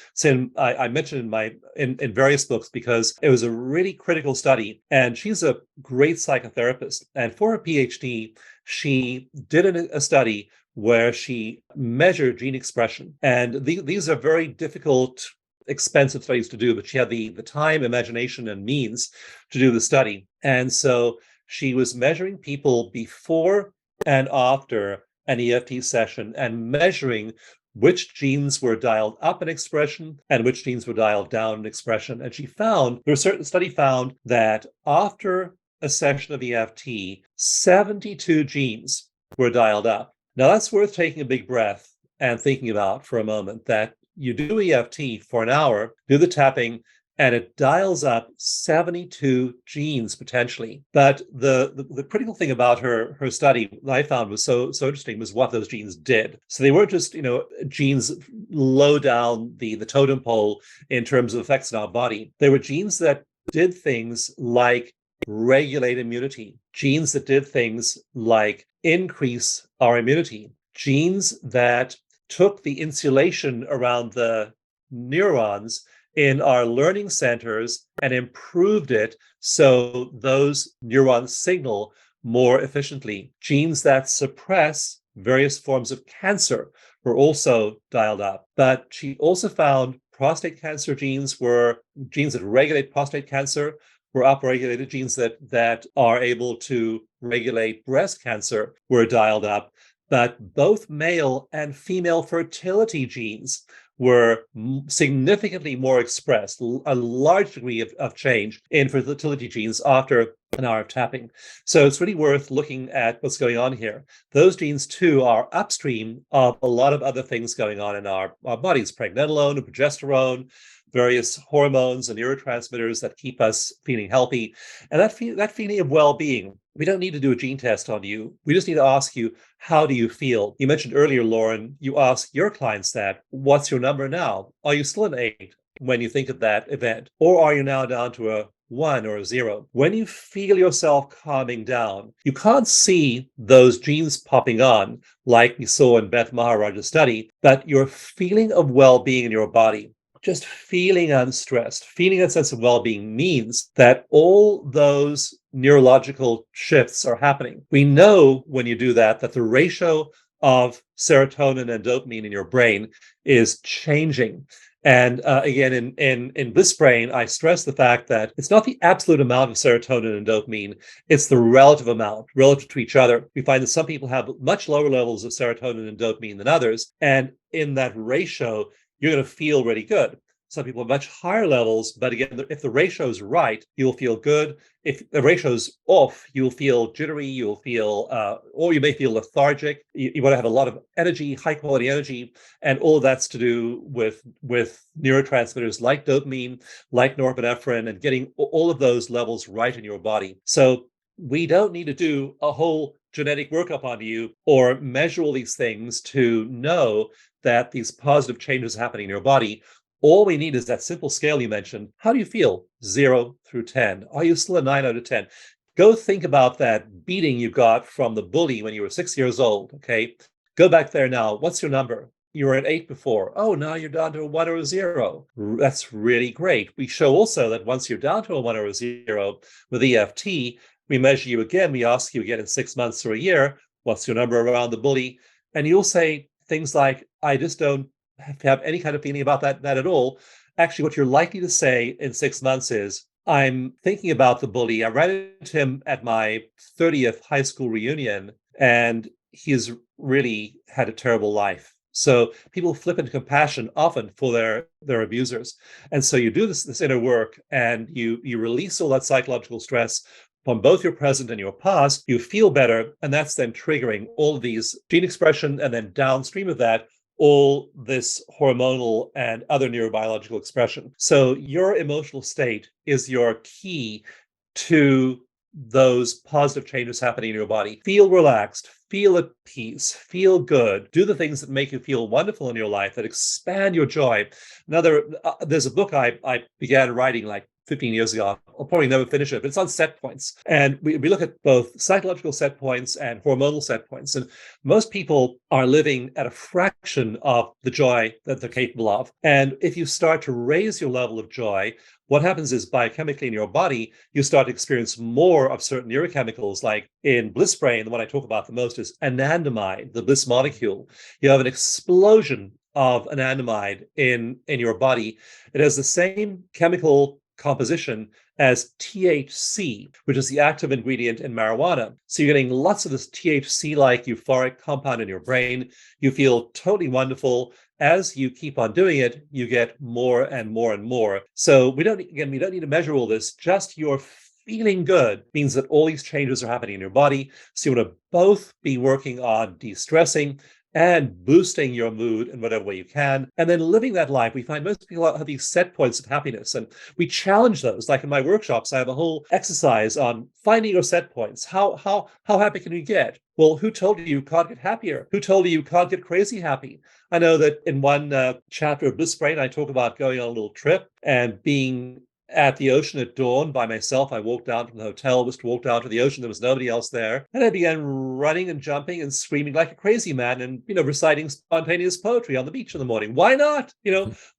I mentioned in various books because it was a really critical study. And she's a great psychotherapist. And for her PhD, she did a study where she measured gene expression. And these are very difficult, expensive studies to do, but she had the time, imagination, and means to do the study. And so she was measuring people before and after an EFT session and measuring which genes were dialed up in expression and which genes were dialed down in expression. And the study found that after a session of EFT, 72 genes were dialed up. Now, that's worth taking a big breath and thinking about for a moment, that you do EFT for an hour, do the tapping, and it dials up 72 genes potentially. But the critical thing about her study that I found was so interesting was what those genes did. So they weren't just, genes low down the totem pole in terms of effects on our body. They were genes that did things like regulate immunity, genes that did things like increase our immunity, genes that took the insulation around the neurons in our learning centers and improved it so those neurons signal more efficiently. Genes that suppress various forms of cancer were also dialed up. But she also found prostate cancer genes that regulate prostate cancer were upregulated. Genes that are able to regulate breast cancer were dialed up. But both male and female fertility genes were significantly more expressed, a large degree of change in fertility genes after an hour of tapping. So it's really worth looking at what's going on here. Those genes, too, are upstream of a lot of other things going on in our bodies, pregnenolone and progesterone, various hormones and neurotransmitters that keep us feeling healthy. And that feeling of well-being, we don't need to do a gene test on you. We just need to ask you, how do you feel? You mentioned earlier, Lauren, you ask your clients that, what's your number now? Are you still an 8 when you think of that event? Or are you now down to a 1 or a 0? When you feel yourself calming down, you can't see those genes popping on like we saw in Beth Maharaj's study, but your feeling of well-being in your body, just feeling unstressed, feeling a sense of well-being, means that all those neurological shifts are happening. We know when you do that the ratio of serotonin and dopamine in your brain is changing. And again, in Bliss Brain, I stress the fact that it's not the absolute amount of serotonin and dopamine, it's the relative amount relative to each other. We find that some people have much lower levels of serotonin and dopamine than others. And in that ratio, you're going to feel really good. Some people have much higher levels, but again, if the ratio is right, you'll feel good. If the ratio's off, you'll feel jittery, you'll feel, or you may feel lethargic. You want to have a lot of energy, high quality energy, and all of that's to do with neurotransmitters like dopamine, like norepinephrine, and getting all of those levels right in your body. So we don't need to do a whole genetic workup on you or measure all these things to know that these positive changes are happening in your body. All we need is that simple scale you mentioned. How do you feel? 0 through 10. Are you still a 9 out of 10? Go think about that beating you got from the bully when you were 6 years old, okay? Go back there now. What's your number? You were at 8 before. Oh, now you're down to a 1 or a 0. That's really great. We show also that once you're down to a 1 or a 0 with EFT, we measure you again. We ask you again in 6 months or a year, what's your number around the bully? And you'll say things like, I just don't have any kind of feeling about that at all. Actually, what you're likely to say in 6 months is, I'm thinking about the bully. I ran into him at my 30th high school reunion, and he's really had a terrible life. So people flip into compassion often for their abusers. And so you do this inner work, and you release all that psychological stress from both your present and your past. You feel better, and that's then triggering all of these gene expression, and then downstream of that, all this hormonal and other neurobiological expression. So your emotional state is your key to those positive changes happening in your body. Feel relaxed, feel at peace, feel good, do the things that make you feel wonderful in your life, that expand your joy. There's a book I began writing like 15 years ago. I'll probably never finish it, but it's on set points. And we look at both psychological set points and hormonal set points. And most people are living at a fraction of the joy that they're capable of. And if you start to raise your level of joy, what happens is biochemically in your body, you start to experience more of certain neurochemicals, like in bliss brain, the one I talk about the most is anandamide, the bliss molecule. You have an explosion of anandamide in your body. It has the same chemical composition as THC, which is the active ingredient in marijuana. So you're getting lots of this THC-like euphoric compound in your brain. You feel totally wonderful. As you keep on doing it, you get more and more and more. So we don't need to measure all this. Just your feeling good means that all these changes are happening in your body. So you want to both be working on de-stressing and boosting your mood in whatever way you can, and then living that life. We find most people have these set points of happiness, and we challenge those. Like in my workshops, I have a whole exercise on finding your set points. How happy can you get? Well, who told you can't get happier? Who told you can't get crazy happy? I know that in one chapter of Bliss Brain, I talk about going on a little trip and being at the ocean at dawn by myself. I walked down from the hotel, was to walk down to the ocean. There was nobody else there. And I began running and jumping and screaming like a crazy man and, reciting spontaneous poetry on the beach in the morning. Why not?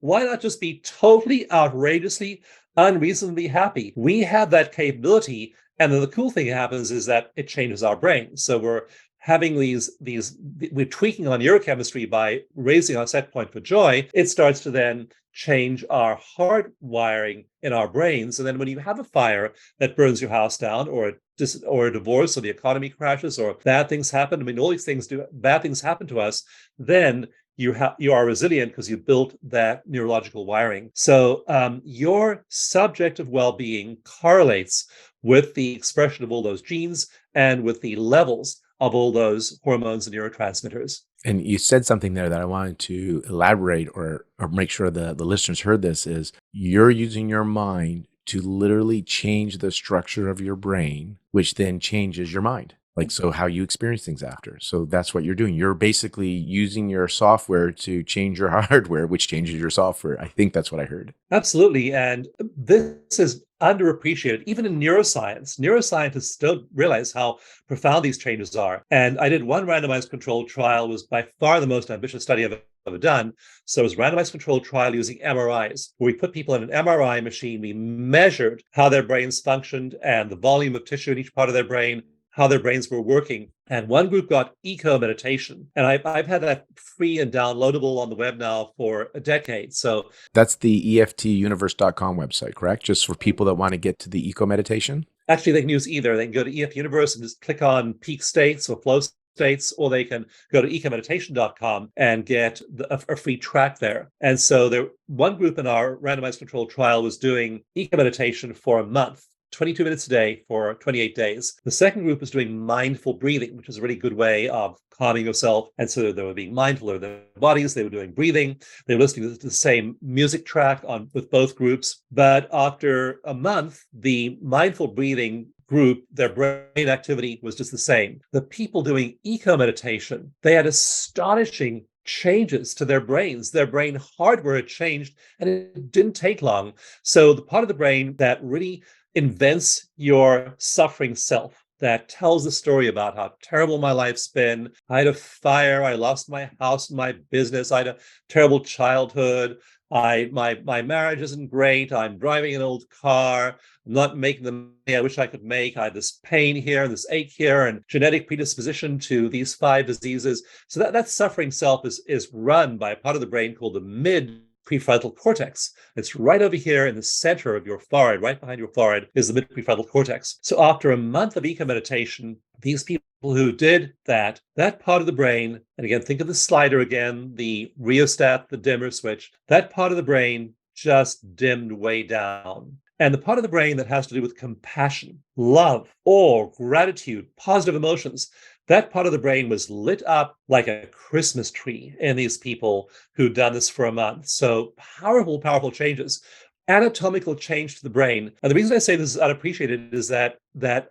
Why not just be totally outrageously, unreasonably happy? We have that capability. And then the cool thing happens is that it changes our brain. So we're having we're tweaking on neurochemistry by raising our set point for joy. It starts to then change our hard wiring in our brains. And then when you have a fire that burns your house down, or a divorce, or the economy crashes, or bad things happen, all these things bad things happen to us, then you are resilient because you built that neurological wiring. So your subjective well-being correlates with the expression of all those genes and with the levels of all those hormones and neurotransmitters. And you said something there that I wanted to elaborate or make sure the listeners heard this, is you're using your mind to literally change the structure of your brain, which then changes your mind. Like, so how you experience things after. So that's what you're doing. You're basically using your software to change your hardware, which changes your software. I think that's what I heard. Absolutely. And this is underappreciated. Even in neuroscience, neuroscientists don't realize how profound these changes are. And I did one randomized controlled trial, was by far the most ambitious study I've ever done. So it was a randomized controlled trial using MRIs, where we put people in an MRI machine. We measured how their brains functioned and the volume of tissue in each part of their brain, how their brains were working. And one group got eco meditation. And I've had that free and downloadable on the web now for a decade. So that's the EFTuniverse.com website, correct? Just for people that want to get to the eco meditation? Actually, they can use either. They can go to EF Universe and just click on peak states or flow states, or they can go to ecomeditation.com and get a free track there. And so one group in our randomized controlled trial was doing eco meditation for a month. 22 minutes a day for 28 days. The second group was doing mindful breathing, which is a really good way of calming yourself. And so they were being mindful of their bodies. They were doing breathing. They were listening to the same music track with both groups. But after a month, the mindful breathing group, their brain activity was just the same. The people doing eco meditation, they had astonishing changes to their brains. Their brain hardware had changed, and it didn't take long. So the part of the brain that really invents your suffering self, that tells the story about how terrible my life's been. I had a fire. I lost my house and my business. I had a terrible childhood. My marriage isn't great. I'm driving an old car. I'm not making the money I wish I could make. I had this pain here and this ache here and genetic predisposition to these 5 diseases. So that suffering self is run by a part of the brain called the mid prefrontal cortex. It's right over here in the center of your forehead. Right behind your forehead is the mid prefrontal cortex. So after a month of eco meditation, these people who did that part of the brain, and again, think of the slider again, the rheostat, the dimmer switch, that part of the brain just dimmed way down. And the part of the brain that has to do with compassion, love, awe, gratitude, positive emotions, that part of the brain was lit up like a Christmas tree in these people who'd done this for a month. So powerful, powerful changes. Anatomical change to the brain. And the reason I say this is unappreciated is that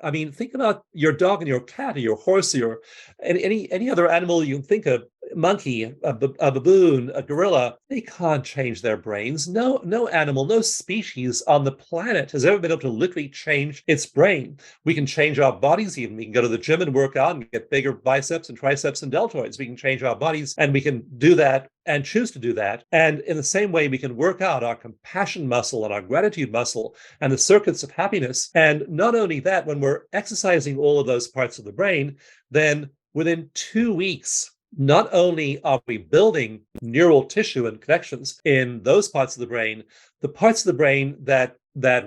I mean, think about your dog and your cat or your horse or your any other animal you can think of, monkey, a baboon, a gorilla. They can't change their brains. No animal, no species on the planet has ever been able to literally change its brain. We can change our bodies even. We can go to the gym and work out and get bigger biceps and triceps and deltoids. We can change our bodies, and we can do that and choose to do that. And in the same way, we can work out our compassion muscle and our gratitude muscle and the circuits of happiness. And not only that, when we're exercising all of those parts of the brain, then within 2 weeks, not only are we building neural tissue and connections in those parts of the brain, the parts of the brain that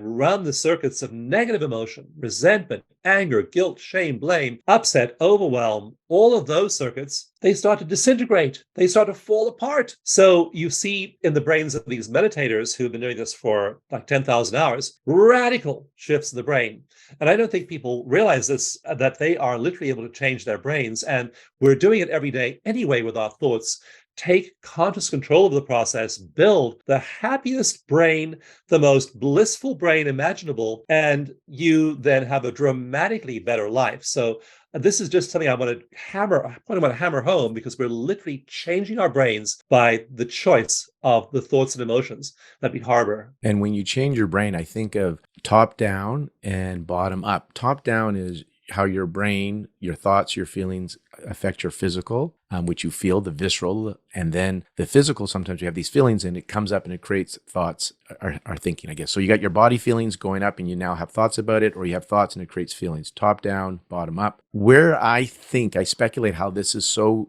run the circuits of negative emotion, resentment, anger, guilt, shame, blame, upset, overwhelm, all of those circuits, they start to disintegrate. They start to fall apart. So you see in the brains of these meditators who've been doing this for like 10,000 hours, radical shifts in the brain. And I don't think people realize this, that they are literally able to change their brains. And we're doing it every day anyway with our thoughts. Take conscious control of the process, build the happiest brain, the most blissful brain imaginable, and you then have a dramatically better life. So this is just something I want to hammer home, because we're literally changing our brains by the choice of the thoughts and emotions that we harbor. And when you change your brain, I think of top down and bottom up. Top down is how your brain, your thoughts, your feelings affect your physical, which you feel, the visceral, and then the physical. Sometimes you have these feelings and it comes up and it creates thoughts or thinking, I guess. So you got your body feelings going up and you now have thoughts about it, or you have thoughts and it creates feelings. Top down, bottom up. Where I speculate how this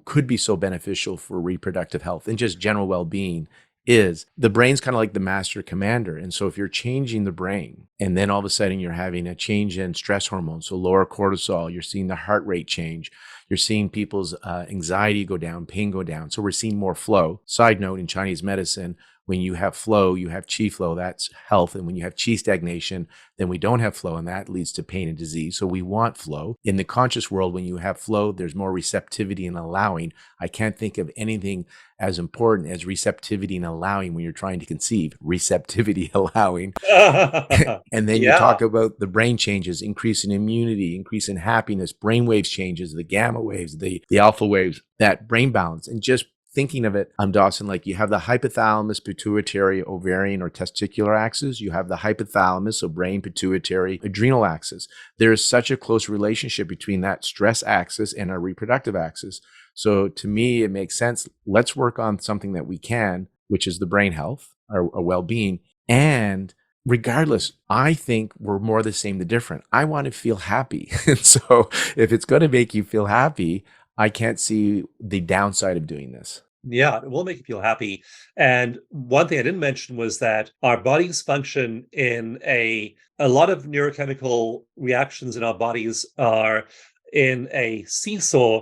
could be so beneficial for reproductive health and just general well-being is the brain's kind of like the master commander. And so if you're changing the brain and then all of a sudden you're having a change in stress hormones, so lower cortisol, you're seeing the heart rate change, you're seeing people's anxiety go down, pain go down. So we're seeing more flow. Side note, in Chinese medicine, when you have flow, you have qi flow, that's health. And when you have qi stagnation, then we don't have flow, and that leads to pain and disease. So we want flow. In the conscious world, when you have flow, there's more receptivity and allowing. I can't think of anything as important as receptivity and allowing when you're trying to conceive. Receptivity, allowing. And then you talk about the brain changes, increase in immunity, increase in happiness, brain waves changes, the gamma waves, the alpha waves, that brain balance. And just thinking of it, Dawson, like you have the hypothalamus, pituitary, ovarian, or testicular axis. You have the hypothalamus, so brain, pituitary, adrenal axis. There is such a close relationship between that stress axis and our reproductive axis. So to me, it makes sense. Let's work on something that we can, which is the brain health, our well-being. And regardless, I think we're more the same than different. I want to feel happy. And so if it's going to make you feel happy, I can't see the downside of doing this. Yeah, it will make you feel happy. And one thing I didn't mention was that our bodies function in a lot of neurochemical reactions in our bodies are in a seesaw,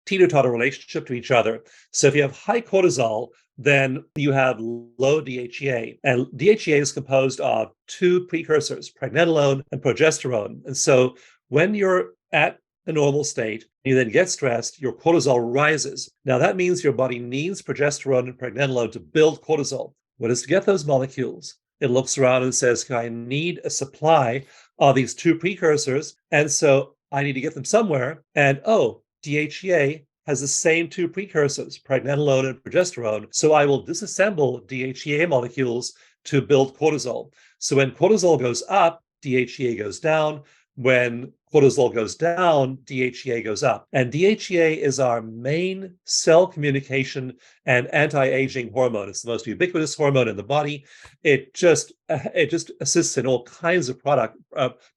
teeter-totter relationship to each other. So if you have high cortisol, then you have low DHEA. And DHEA is composed of two precursors, pregnenolone and progesterone. And so when you're at a normal state, you then get stressed, your cortisol rises. Now that means your body needs progesterone and pregnenolone to build cortisol. What is to get those molecules? It looks around and says, I need a supply of these two precursors, and so I need to get them somewhere. And DHEA has the same two precursors, pregnenolone and progesterone, so I will disassemble DHEA molecules to build cortisol. So when cortisol goes up, DHEA goes down. When cortisol goes down, DHEA goes up. And DHEA is our main cell communication and anti-aging hormone. It's the most ubiquitous hormone in the body. It just assists in all kinds of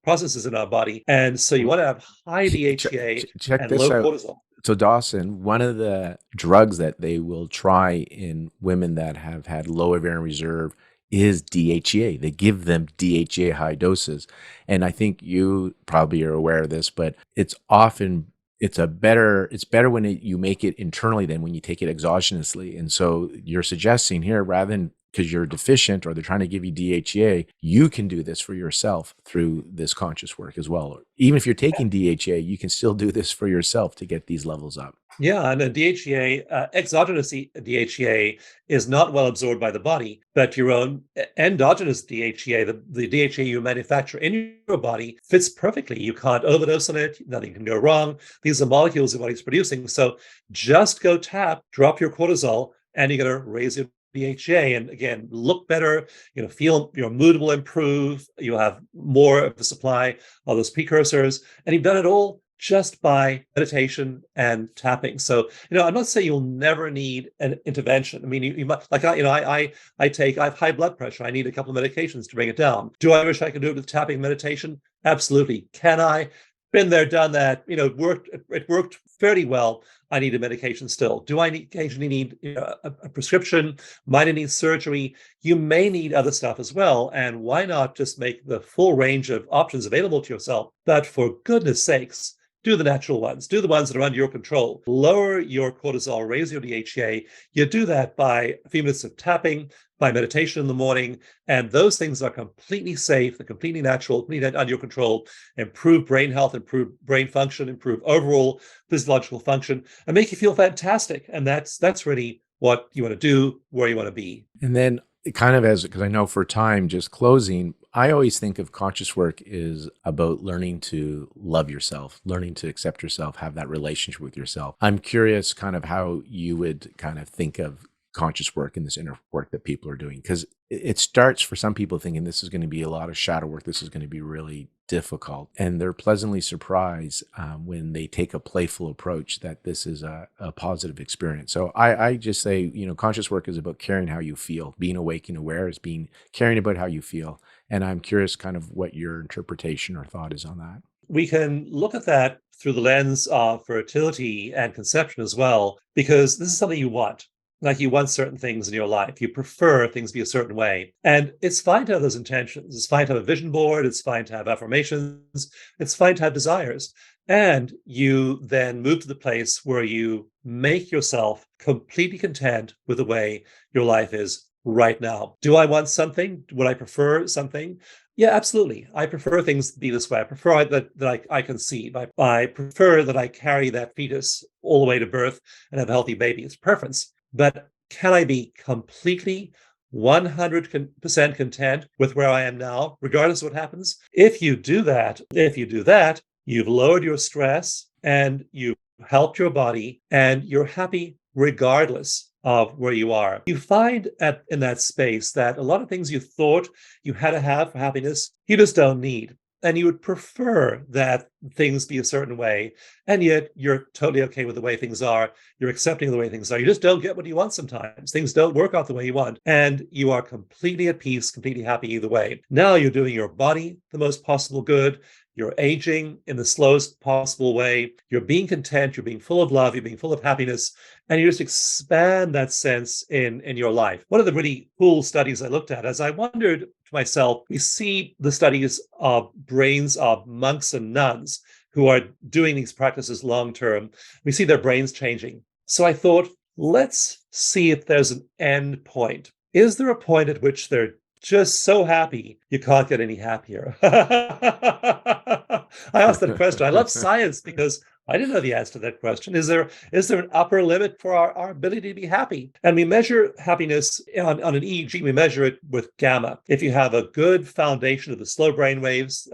processes in our body. And so you want to have high DHEA and low cortisol. So Dawson, one of the drugs that they will try in women that have had low ovarian reserve is DHEA. They give them DHEA high doses. And I think you probably are aware of this, but it's better when you make it internally than when you take it exogenously. And so you're suggesting here, rather than because you're deficient or they're trying to give you DHEA, you can do this for yourself through this conscious work as well. Even if you're taking DHEA, you can still do this for yourself to get these levels up. Yeah, and a DHEA, exogenous DHEA is not well absorbed by the body, but your own endogenous DHEA, the DHEA you manufacture in your body, fits perfectly. You can't overdose on it. Nothing can go wrong. These are molecules the body's producing. So just go tap, drop your cortisol, and you're going to raise your DHEA, and again, look better, feel your mood will improve, you'll have more of the supply of those precursors, and you've done it all just by meditation and tapping. So, I'm not saying you'll never need an intervention. I mean, you might, like I have high blood pressure. I need a couple of medications to bring it down. Do I wish I could do it with tapping meditation? Absolutely. Can I? Been there, done that. It worked fairly well. I need a medication still. Do I occasionally need a prescription? Might I need surgery? You may need other stuff as well. And why not just make the full range of options available to yourself? But for goodness sakes, do the natural ones. Do the ones that are under your control. Lower your cortisol, raise your DHEA. You do that by a few minutes of tapping, by meditation in the morning. And those things are completely safe, they're completely natural, completely under your control, improve brain health, improve brain function, improve overall physiological function, and make you feel fantastic. And that's really what you want to do, where you want to be. And then kind of because I know for time, just closing, I always think of conscious work is about learning to love yourself, learning to accept yourself, have that relationship with yourself. I'm curious kind of how you would kind of think of conscious work and this inner work that people are doing, because it starts for some people thinking this is going to be a lot of shadow work, this is going to be really difficult, and they're pleasantly surprised when they take a playful approach that this is a positive experience. So I just say, conscious work is about caring how you feel. Being awake and aware is caring about how you feel. And I'm curious kind of what your interpretation or thought is on that. We can look at that through the lens of fertility and conception as well, because this is something you want. Like, you want certain things in your life. You prefer things be a certain way. And it's fine to have those intentions. It's fine to have a vision board. It's fine to have affirmations. It's fine to have desires. And you then move to the place where you make yourself completely content with the way your life is right now. Do I want something? Would I prefer something? Yeah, absolutely. I prefer things to be this way. I prefer that I conceive. I prefer that I carry that fetus all the way to birth and have a healthy baby. It's preference. But can I be completely 100% content with where I am now, regardless of what happens? If you do that, you've lowered your stress and you've helped your body, and you're happy regardless of where you are. You find in that space that a lot of things you thought you had to have for happiness, you just don't need. And you would prefer that things be a certain way, and yet you're totally okay with the way things are. You're accepting the way things are. You just don't get what you want sometimes. Things don't work out the way you want, and you are completely at peace, completely happy either way. Now you're doing your body the most possible good. You're aging in the slowest possible way. You're being content. You're being full of love. You're being full of happiness. And you just expand that sense in your life. One of the really cool studies I looked at, as I wondered to myself, we see the studies of brains of monks and nuns who are doing these practices long term. We see their brains changing. So I thought, let's see if there's an end point. Is there a point at which they're just so happy you can't get any happier? I asked that question. I love science because I didn't know the answer to that question. Is there an upper limit for our ability to be happy? And we measure happiness on an EEG. We measure it with gamma. If you have a good foundation of the slow brain waves,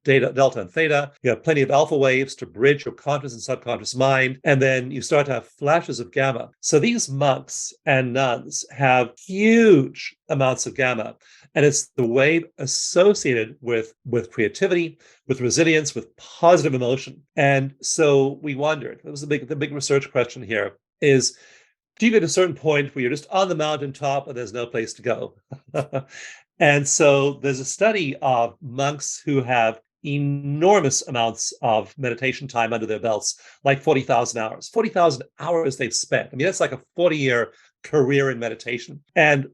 delta and theta, you have plenty of alpha waves to bridge your conscious and subconscious mind, and then you start to have flashes of gamma. So these monks and nuns have huge amounts of gamma, and it's the wave associated with creativity, with resilience, with positive emotion. And so we wondered, it was the big research question here is, do you get to a certain point where you're just on the mountaintop and there's no place to go? And so there's a study of monks who have enormous amounts of meditation time under their belts, like 40,000 hours. 40,000 hours they've spent. I mean, that's like a 40-year career in meditation. And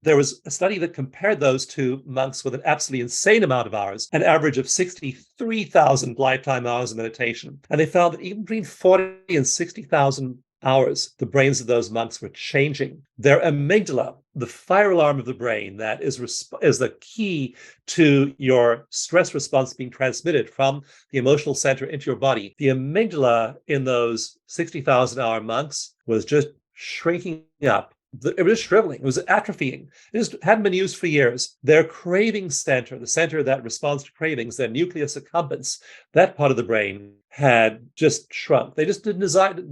there was a study that compared those to monks with an absolutely insane amount of hours, an average of 63,000 lifetime hours of meditation. And they found that even between 40 and 60,000 hours, the brains of those monks were changing. Their amygdala the fire alarm of the brain that is the key to your stress response being transmitted from the emotional center into your body. The amygdala in those 60,000-hour monks was just shrinking up. It was shriveling. It was atrophying. It just hadn't been used for years. Their craving center, the center that responds to cravings, their nucleus accumbens, that part of the brain had just shrunk. They just didn't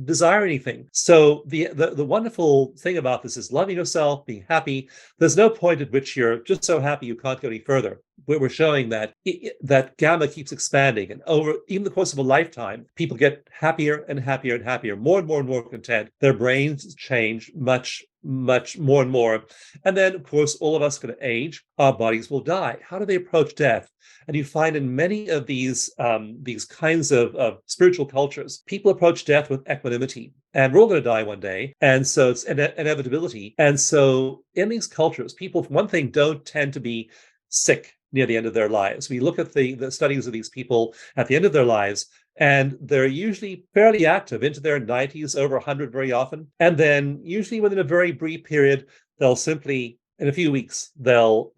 desire anything. So the wonderful thing about this is loving yourself, being happy. There's no point at which you're just so happy you can't go any further. We're showing that that gamma keeps expanding, and over even the course of a lifetime, people get happier and happier and happier, more and more and more content. Their brains change much more and more. And then, of course, all of us are going to age. Our bodies will die. How do they approach death? And you find in many of these kinds of spiritual cultures, people approach death with equanimity. And we're all going to die one day. And so it's an inevitability. And so in these cultures, people, for one thing, don't tend to be sick near the end of their lives. We look at the studies of these people at the end of their lives, and they're usually fairly active into their 90s, over 100 very often. And then usually within a very brief period, they'll simply, in a few weeks, they'll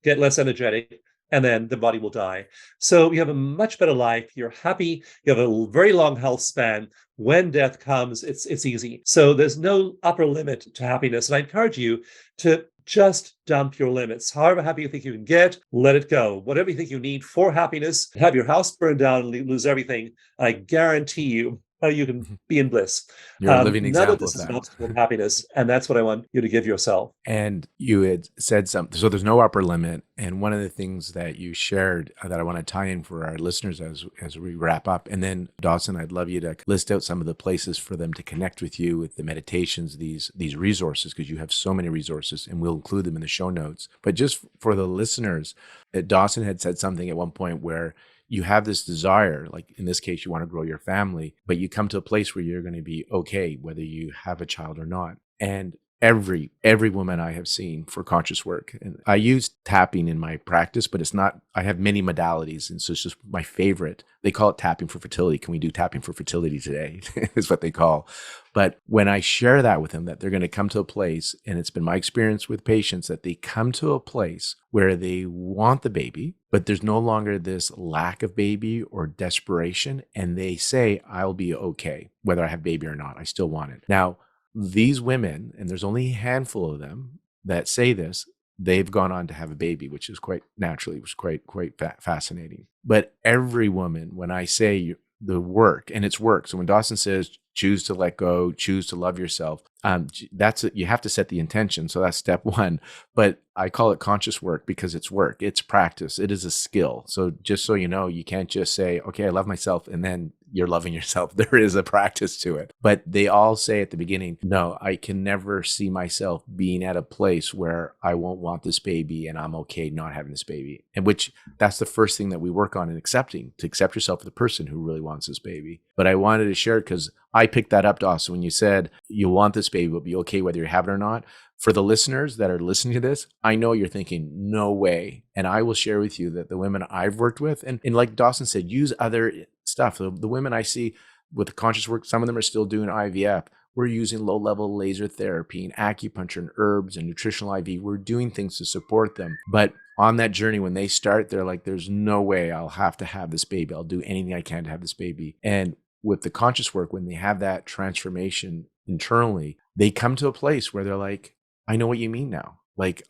get less energetic, and then the body will die. So you have a much better life. You're happy. You have a very long health span. When death comes, it's easy. So there's no upper limit to happiness. And I encourage you to just dump your limits. However happy you think you can get, let it go. Whatever you think you need for happiness, have your house burn down and lose everything, I guarantee you, you can be in bliss. You're a living None example of this of is that. an obstacle to happiness, and that's what I want you to give yourself. And you had said something, so there's no upper limit. And one of the things that you shared that I want to tie in for our listeners as we wrap up, and then Dawson, I'd love you to list out some of the places for them to connect with you, with the meditations, these resources, because you have so many resources, and we'll include them in the show notes. But just for the listeners, Dawson had said something at one point where you have this desire, like in this case, you want to grow your family, but you come to a place where you're going to be okay, whether you have a child or not. And every woman I have seen for conscious work, and I use tapping in my practice, but it's not, I have many modalities. And so it's just my favorite. They call it tapping for fertility. Can we do tapping for fertility today? Is what they call. But when I share that with them, that they're going to come to a place, and it's been my experience with patients that they come to a place where they want the baby, but there's no longer this lack of baby or desperation. And they say, I'll be okay, whether I have baby or not. I still want it. Now, these women, and there's only a handful of them that say this, they've gone on to have a baby, which is quite naturally, was quite fascinating. But every woman, when I say the work, and it's work. So when Dawson says, choose to let go, choose to love yourself, that's it. You have to set the intention. So that's step one. But I call it conscious work because it's work. It's practice. It is a skill. So just so you know, you can't just say, okay, I love myself, and then you're loving yourself. There is a practice to it. But they all say at the beginning, no, I can never see myself being at a place where I won't want this baby and I'm okay not having this baby. And which that's the first thing that we work on in accepting, to accept yourself as the person who really wants this baby. But I wanted to share it because I picked that up, Dawson, when you said you want this baby, but be okay whether you have it or not. For the listeners that are listening to this, I know you're thinking, no way. And I will share with you that the women I've worked with, and like Dawson said, use other stuff. The women I see with the conscious work, some of them are still doing IVF. We're using low-level laser therapy and acupuncture and herbs and nutritional IV. We're doing things to support them. But on that journey, when they start, they're like, there's no way I'll have to have this baby. I'll do anything I can to have this baby. And with the conscious work, when they have that transformation internally, they come to a place where they're like, I know what you mean now. Like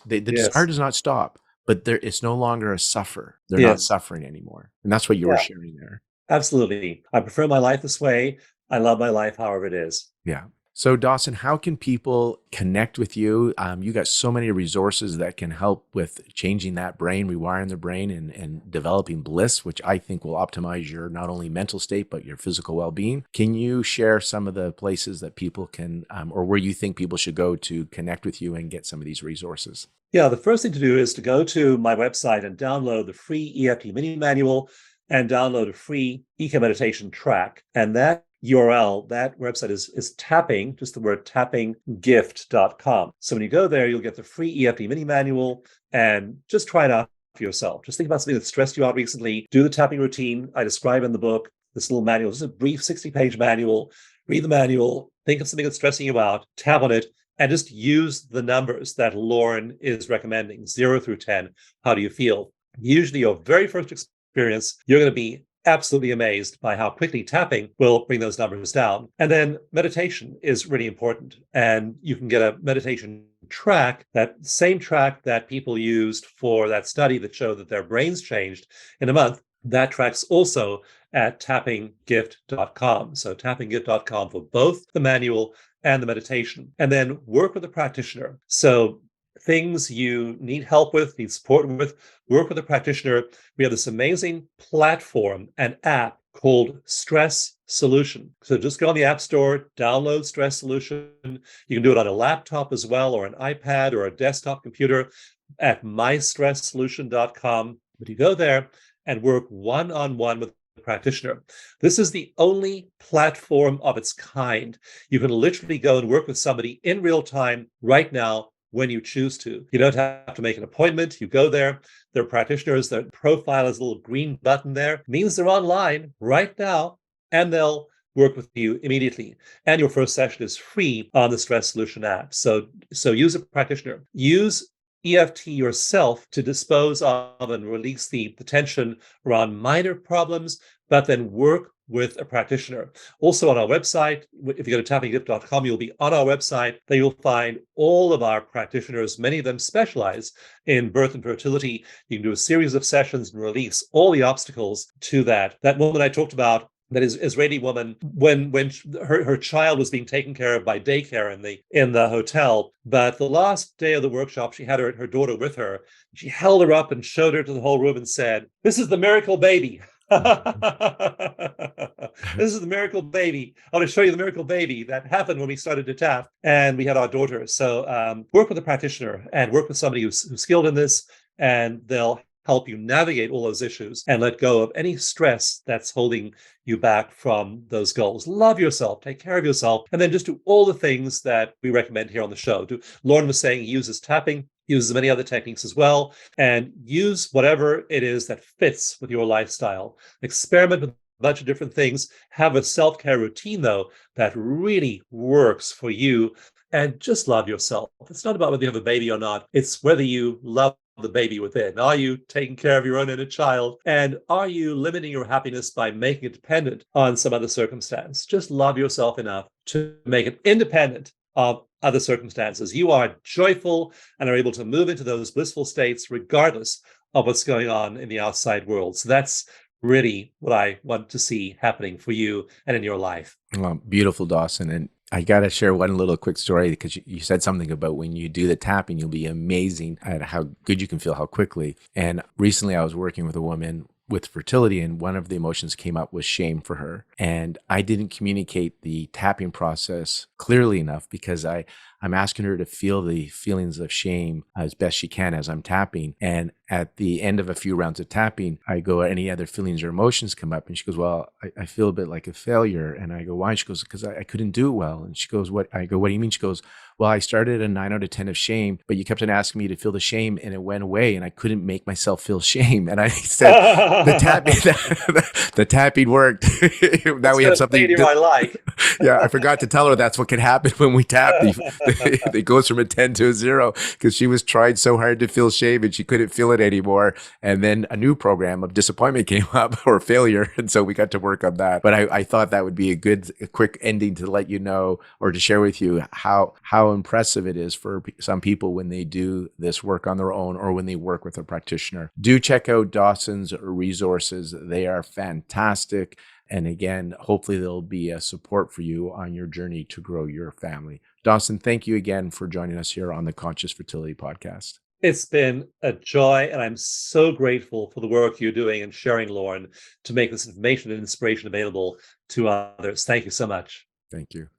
the desire does not stop, but it's no longer a suffer. They're not suffering anymore. And that's what you were sharing there. Absolutely. I prefer my life this way. I love my life, however it is. Yeah. So Dawson, how can people connect with you? You got so many resources that can help with changing that brain, rewiring the brain, and developing bliss, which I think will optimize your not only mental state, but your physical well-being. Can you share some of the places that people can, or where you think people should go to connect with you and get some of these resources? Yeah, the first thing to do is to go to my website and download the free EFT mini manual and download a free eco meditation track. And that URL, that website is tapping, just the word tappinggift.com. So when you go there, you'll get the free EFT mini manual and just try it out for yourself. Just think about something that stressed you out recently. Do the tapping routine I describe in the book, this little manual. This is a brief 60-page manual. Read the manual, think of something that's stressing you out, tap on it, and just use the numbers that Lauren is recommending, 0 through 10. How do you feel? Usually your very first experience, you're going to be absolutely amazed by how quickly tapping will bring those numbers down. And then meditation is really important. And you can get a meditation track, that same track that people used for that study that showed that their brains changed in a month. That track's also at tappinggift.com. So tappinggift.com for both the manual and the meditation. And then work with a practitioner. So things you need help with, need support with, work with a practitioner. We have this amazing platform and app called Stress Solution. So just go on the App Store, download Stress Solution. You can do it on a laptop as well, or an iPad or a desktop computer at mystresssolution.com. But you go there and work one-on-one with a practitioner. This is the only platform of its kind. You can literally go and work with somebody in real time right now when you choose to. You don't have to make an appointment. You go there. Their practitioners, their profile is a little green button there. It means they're online right now, and they'll work with you immediately. And your first session is free on the Stress Solution app. So use a practitioner. Use EFT yourself to dispose of and release the tension around minor problems, but then work with a practitioner. Also on our website, if you go to tappinggift.com, you'll be on our website. There you'll find all of our practitioners. Many of them specialize in birth and fertility. You can do a series of sessions and release all the obstacles to that. That woman I talked about, that is Israeli woman, when her child was being taken care of by daycare in the hotel, but the last day of the workshop, she had her daughter with her. She held her up and showed her to the whole room and said, "This is the miracle baby." This is the miracle baby. I want to show you the miracle baby that happened when we started to tap and we had our daughter. So work with a practitioner and work with somebody who's skilled in this, and they'll help you navigate all those issues and let go of any stress that's holding you back from those goals. Love yourself, take care of yourself, and then just do all the things that we recommend here on the show. Lauren was saying he uses tapping, uses many other techniques as well, and use whatever it is that fits with your lifestyle. Experiment with a bunch of different things. Have a self-care routine, though, that really works for you, and just love yourself. It's not about whether you have a baby or not. It's whether you love the baby within. Are you taking care of your own inner child? And are you limiting your happiness by making it dependent on some other circumstance? Just love yourself enough to make it independent of other circumstances. You are joyful and are able to move into those blissful states regardless of what's going on in the outside world. So that's really what I want to see happening for you and in your life. Beautiful, Dawson. And I got to share one little quick story, because you said something about when you do the tapping, you'll be amazing at how good you can feel, how quickly. And recently I was working with a woman with fertility, and one of the emotions came up was shame for her. And I didn't communicate the tapping process clearly enough, because I'm asking her to feel the feelings of shame as best she can as I'm tapping. And at the end of a few rounds of tapping, I go, any other feelings or emotions come up? And she goes, well, I feel a bit like a failure. And I go, why? And she goes, because I couldn't do it well. And she goes, what? I go, what do you mean? She goes, well, I started a 9 out of 10 of shame, but you kept on asking me to feel the shame and it went away and I couldn't make myself feel shame. And I said, the tapping worked. Now we have something I like. Yeah, I forgot to tell her that's what can happen when we tap. It goes from a 10 to a 0, because she was trying so hard to feel shame and she couldn't feel it anymore. And then a new program of disappointment came up, or failure. And so we got to work on that. But I thought that would be a quick ending to let you know, or to share with you how impressive it is for some people when they do this work on their own, or when they work with a practitioner. Do check out Dawson's resources. They are fantastic. And again, hopefully there'll be a support for you on your journey to grow your family. Dawson, thank you again for joining us here on the Conscious Fertility Podcast. It's been a joy, and I'm so grateful for the work you're doing and sharing, Lauren, to make this information and inspiration available to others. Thank you so much. Thank you.